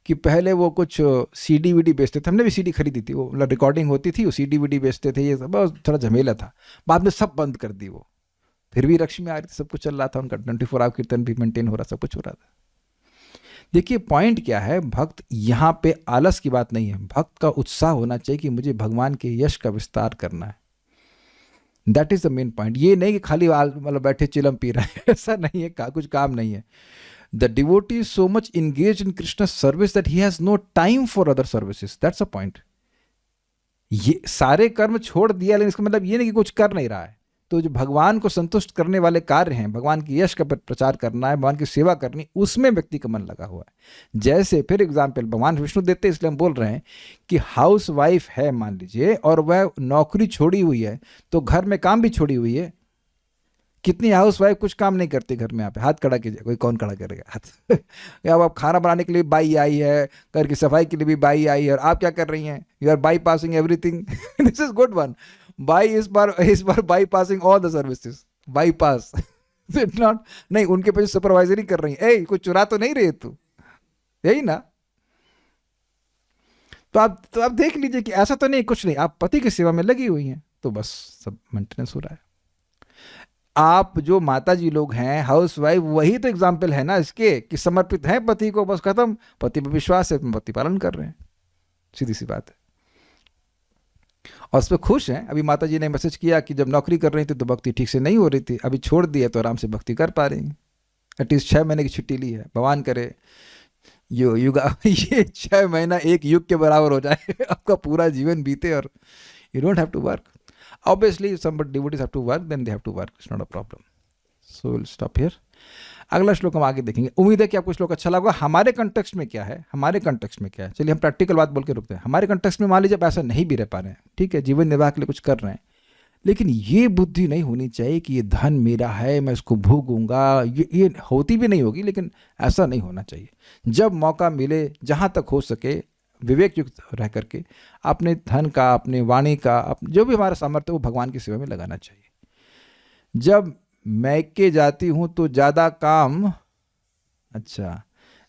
कि पहले वो कुछ CD-VD बेचते थे, हमने भी CD खरीदी थी, वो मतलब रिकॉर्डिंग होती थी, वो CD-VD बेचते थे, ये सब बहुत थोड़ा झमेला था। बाद में सब बंद कर दी वो, फिर भी लक्ष्मी आ रही थी, सब कुछ चल रहा था उनका, 24 आवर कीर्तन भी मेंटेन हो रहा, सब कुछ हो रहा था। देखिए पॉइंट क्या है, भक्त यहाँ पे आलस की बात नहीं है, भक्त का उत्साह होना चाहिए कि मुझे भगवान के यश का विस्तार करना है। That is the main point. ये नहीं कि खाली मतलब बैठे चिलम पी रहे हैं, ऐसा नहीं है, कुछ काम नहीं है। The devotee is so much engage in Krishna service that he has no time for other services, that's a point. ये सारे कर्म छोड़ दिया, लेकिन इसका मतलब ये नहीं कि कुछ कर नहीं रहा है। तो जो भगवान को संतुष्ट करने वाले कार्य हैं, भगवान की यश का प्रचार करना है, भगवान की सेवा करनी, उसमें व्यक्ति का मन लगा हुआ है। जैसे फिर एग्जाम्पल भगवान विष्णु देते, इसलिए हम बोल रहे हैं कि हाउस वाइफ है मान लीजिए, और वह नौकरी छोड़ी हुई है, तो घर में काम भी छोड़ी हुई है। कितनी हाउस वाइफ कुछ काम नहीं करती घर में? यहाँ पे हाथ खड़ा कीजिए, कोई कौन खड़ा करेगा हाथ? या अब खाना बनाने के लिए बाई आई है, घर की सफाई के लिए भी बाई आई है, और आप क्या कर रही हैं? You are bypassing everything. This is good one. बाई इस बार bypassing all the services, bypass. It not, नहीं उनके पीछे सुपरवाइजरी कर रही है, ए कुछ चुरा तो नहीं रही तू, यही ना? तो आप देख लीजिए कि ऐसा तो नहीं, कुछ नहीं, आप पति की सेवा में लगी हुई हैं, तो बस सब मेंटेनेंस हो रहा है। आप जो माता जी लोग हैं हाउस वाइफ, वही तो एग्जाम्पल है ना इसके, कि समर्पित हैं पति को, बस खत्म, पति पर विश्वास है, पति पालन कर रहे हैं, सीधी सी बात है, और उस पर खुश हैं। अभी माता जी ने मैसेज किया कि जब नौकरी कर रही थी तो भक्ति ठीक से नहीं हो रही थी, अभी छोड़ दिया तो आराम से भक्ति कर पा रही हैं। एटलीस्ट 6 महीने की छुट्टी ली है, भगवान करे ये 6 महीना एक युग के बराबर हो जाए, आपका पूरा जीवन बीते और you don't have to work. Obviously, some devotees have to work, then they have to work. It's not a problem. So we'll stop here. अगला श्लोक हम आगे देखेंगे। उम्मीद है कि आपको श्लोक अच्छा लगा। हमारे कंटेक्स्ट में क्या है, हमारे कंटेक्स्ट में क्या है, चलिए हम प्रैक्टिकल बात बोल के रुकते हैं। हमारे कंटेक्स्ट में मान लीजिए आप ऐसा नहीं भी रह पा रहे हैं, ठीक है, जीवन निर्वाह के लिए कुछ कर रहे हैं, लेकिन ये बुद्धि नहीं होनी चाहिए कि ये धन मेरा है, मैं इसको भोगूंगा। ये होती भी नहीं होगी, लेकिन ऐसा नहीं होना चाहिए। जब मौका मिले, जहाँ तक हो सके विवेक युक्त रह करके अपने धन का, अपने वाणी का, जो भी हमारा सामर्थ्य है वो भगवान की सेवा में लगाना चाहिए। जब मैके जाती हूँ तो ज़्यादा काम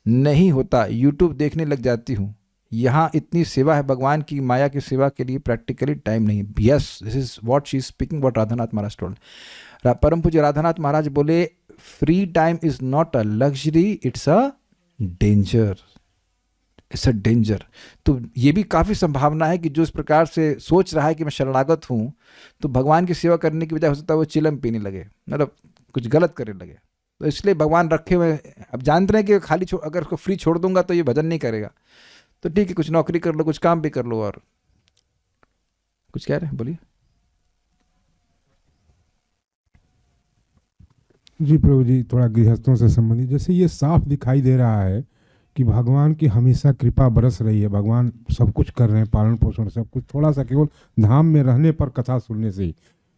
नहीं होता, यूट्यूब देखने लग जाती हूँ। यहाँ इतनी सेवा है भगवान की माया की सेवा के लिए, प्रैक्टिकली टाइम नहीं। Yes, this is what she is speaking, what Radhanath Maharaj told. परम पूज्य राधानाथ महाराज बोले, free time is not a luxury, it's a danger, it's a danger. तो ये भी काफ़ी संभावना है कि जो इस प्रकार से सोच रहा है कि मैं शरणागत हूँ, तो भगवान की सेवा करने की बजाय हो सकता है वो चिलम पीने लगे, मतलब कुछ गलत करने लगे। तो इसलिए भगवान रखे हुए, अब जानते रहे कि खाली अगर उसको फ्री छोड़ दूंगा तो ये भजन नहीं करेगा, तो ठीक है कुछ नौकरी कर लो, कुछ काम भी कर लो। और कुछ कह रहे हैं, बोलिए। जी प्रभु जी, थोड़ा गृहस्थों से संबंधित, जैसे ये साफ दिखाई दे रहा है कि भगवान की हमेशा कृपा बरस रही है, भगवान सब कुछ कर रहे हैं, पालन पोषण सब कुछ, थोड़ा सा केवल धाम में रहने पर, कथा सुनने से ही,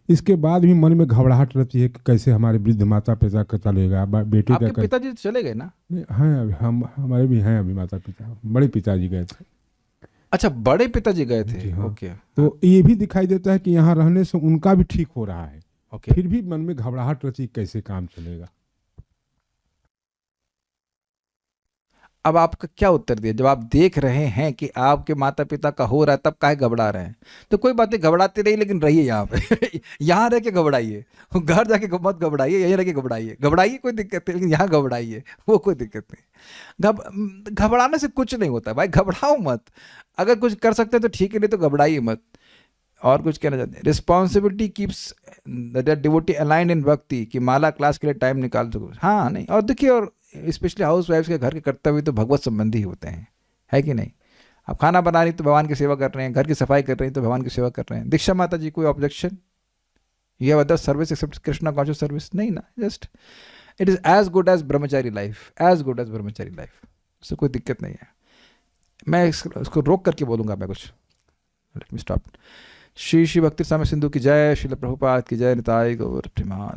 इसके बाद भी मन में घबराहट रहती है कि कैसे हमारे वृद्ध माता पिता का चलेगा, बेटे आपके का। पिताजी चले गए ना? हैं, हम हमारे भी हैं अभी माता पिता, बड़े पिताजी गए थे। अच्छा, बड़े पिताजी गए थे। हाँ। ओके। तो ये भी दिखाई देता है कि यहाँ रहने से उनका भी ठीक हो रहा है, ओके। फिर भी मन में घबराहट रहती है कैसे काम चलेगा। अब आपका क्या उत्तर दिया? जब आप देख रहे हैं कि आपके माता पिता का हो रहा है, तब काहे घबरा रहे हैं? तो कोई बात नहीं, घबराते रहिए, लेकिन रहिए यहाँ पे यहाँ रह के घबराइए, घर जाके मत घबराइए, यहीं रह के घबराइए। घबराइए कोई दिक्कत नहीं, लेकिन यहाँ घबराइए, वो कोई दिक्कत नहीं। घबराने से कुछ नहीं होता भाई, घबराओ मत। अगर कुछ कर सकते हैं तो ठीक है, नहीं तो घबराइए मत। और कुछ कहना चाहते हैं? Responsibility keeps the devotee aligned in भक्ति, कि माला क्लास के लिए टाइम निकाल सको। हाँ, नहीं, और देखिए, और स्पेशली हाउस वाइफ्स के घर के कर्तव्य तो भगवत संबंधी होते हैं, है कि नहीं? आप खाना बना रही तो भगवान की सेवा कर रहे हैं, घर की सफाई कर रही तो भगवान की सेवा कर रहे हैं। दीक्षा माता जी, कोई objection? You have other service except Krishna conscious service? नहीं ना, just it is as good as brahmachari life, as good as brahmachari life, उससे कोई दिक्कत नहीं है। मैं इसको रोक करके बोलूँगा मैं कुछ। Let me stop. Shri Shri भक्ति स्वामी सिंधु की जय, श्रील प्रभुपाद की जय, निताई गौर प्रेमानंद।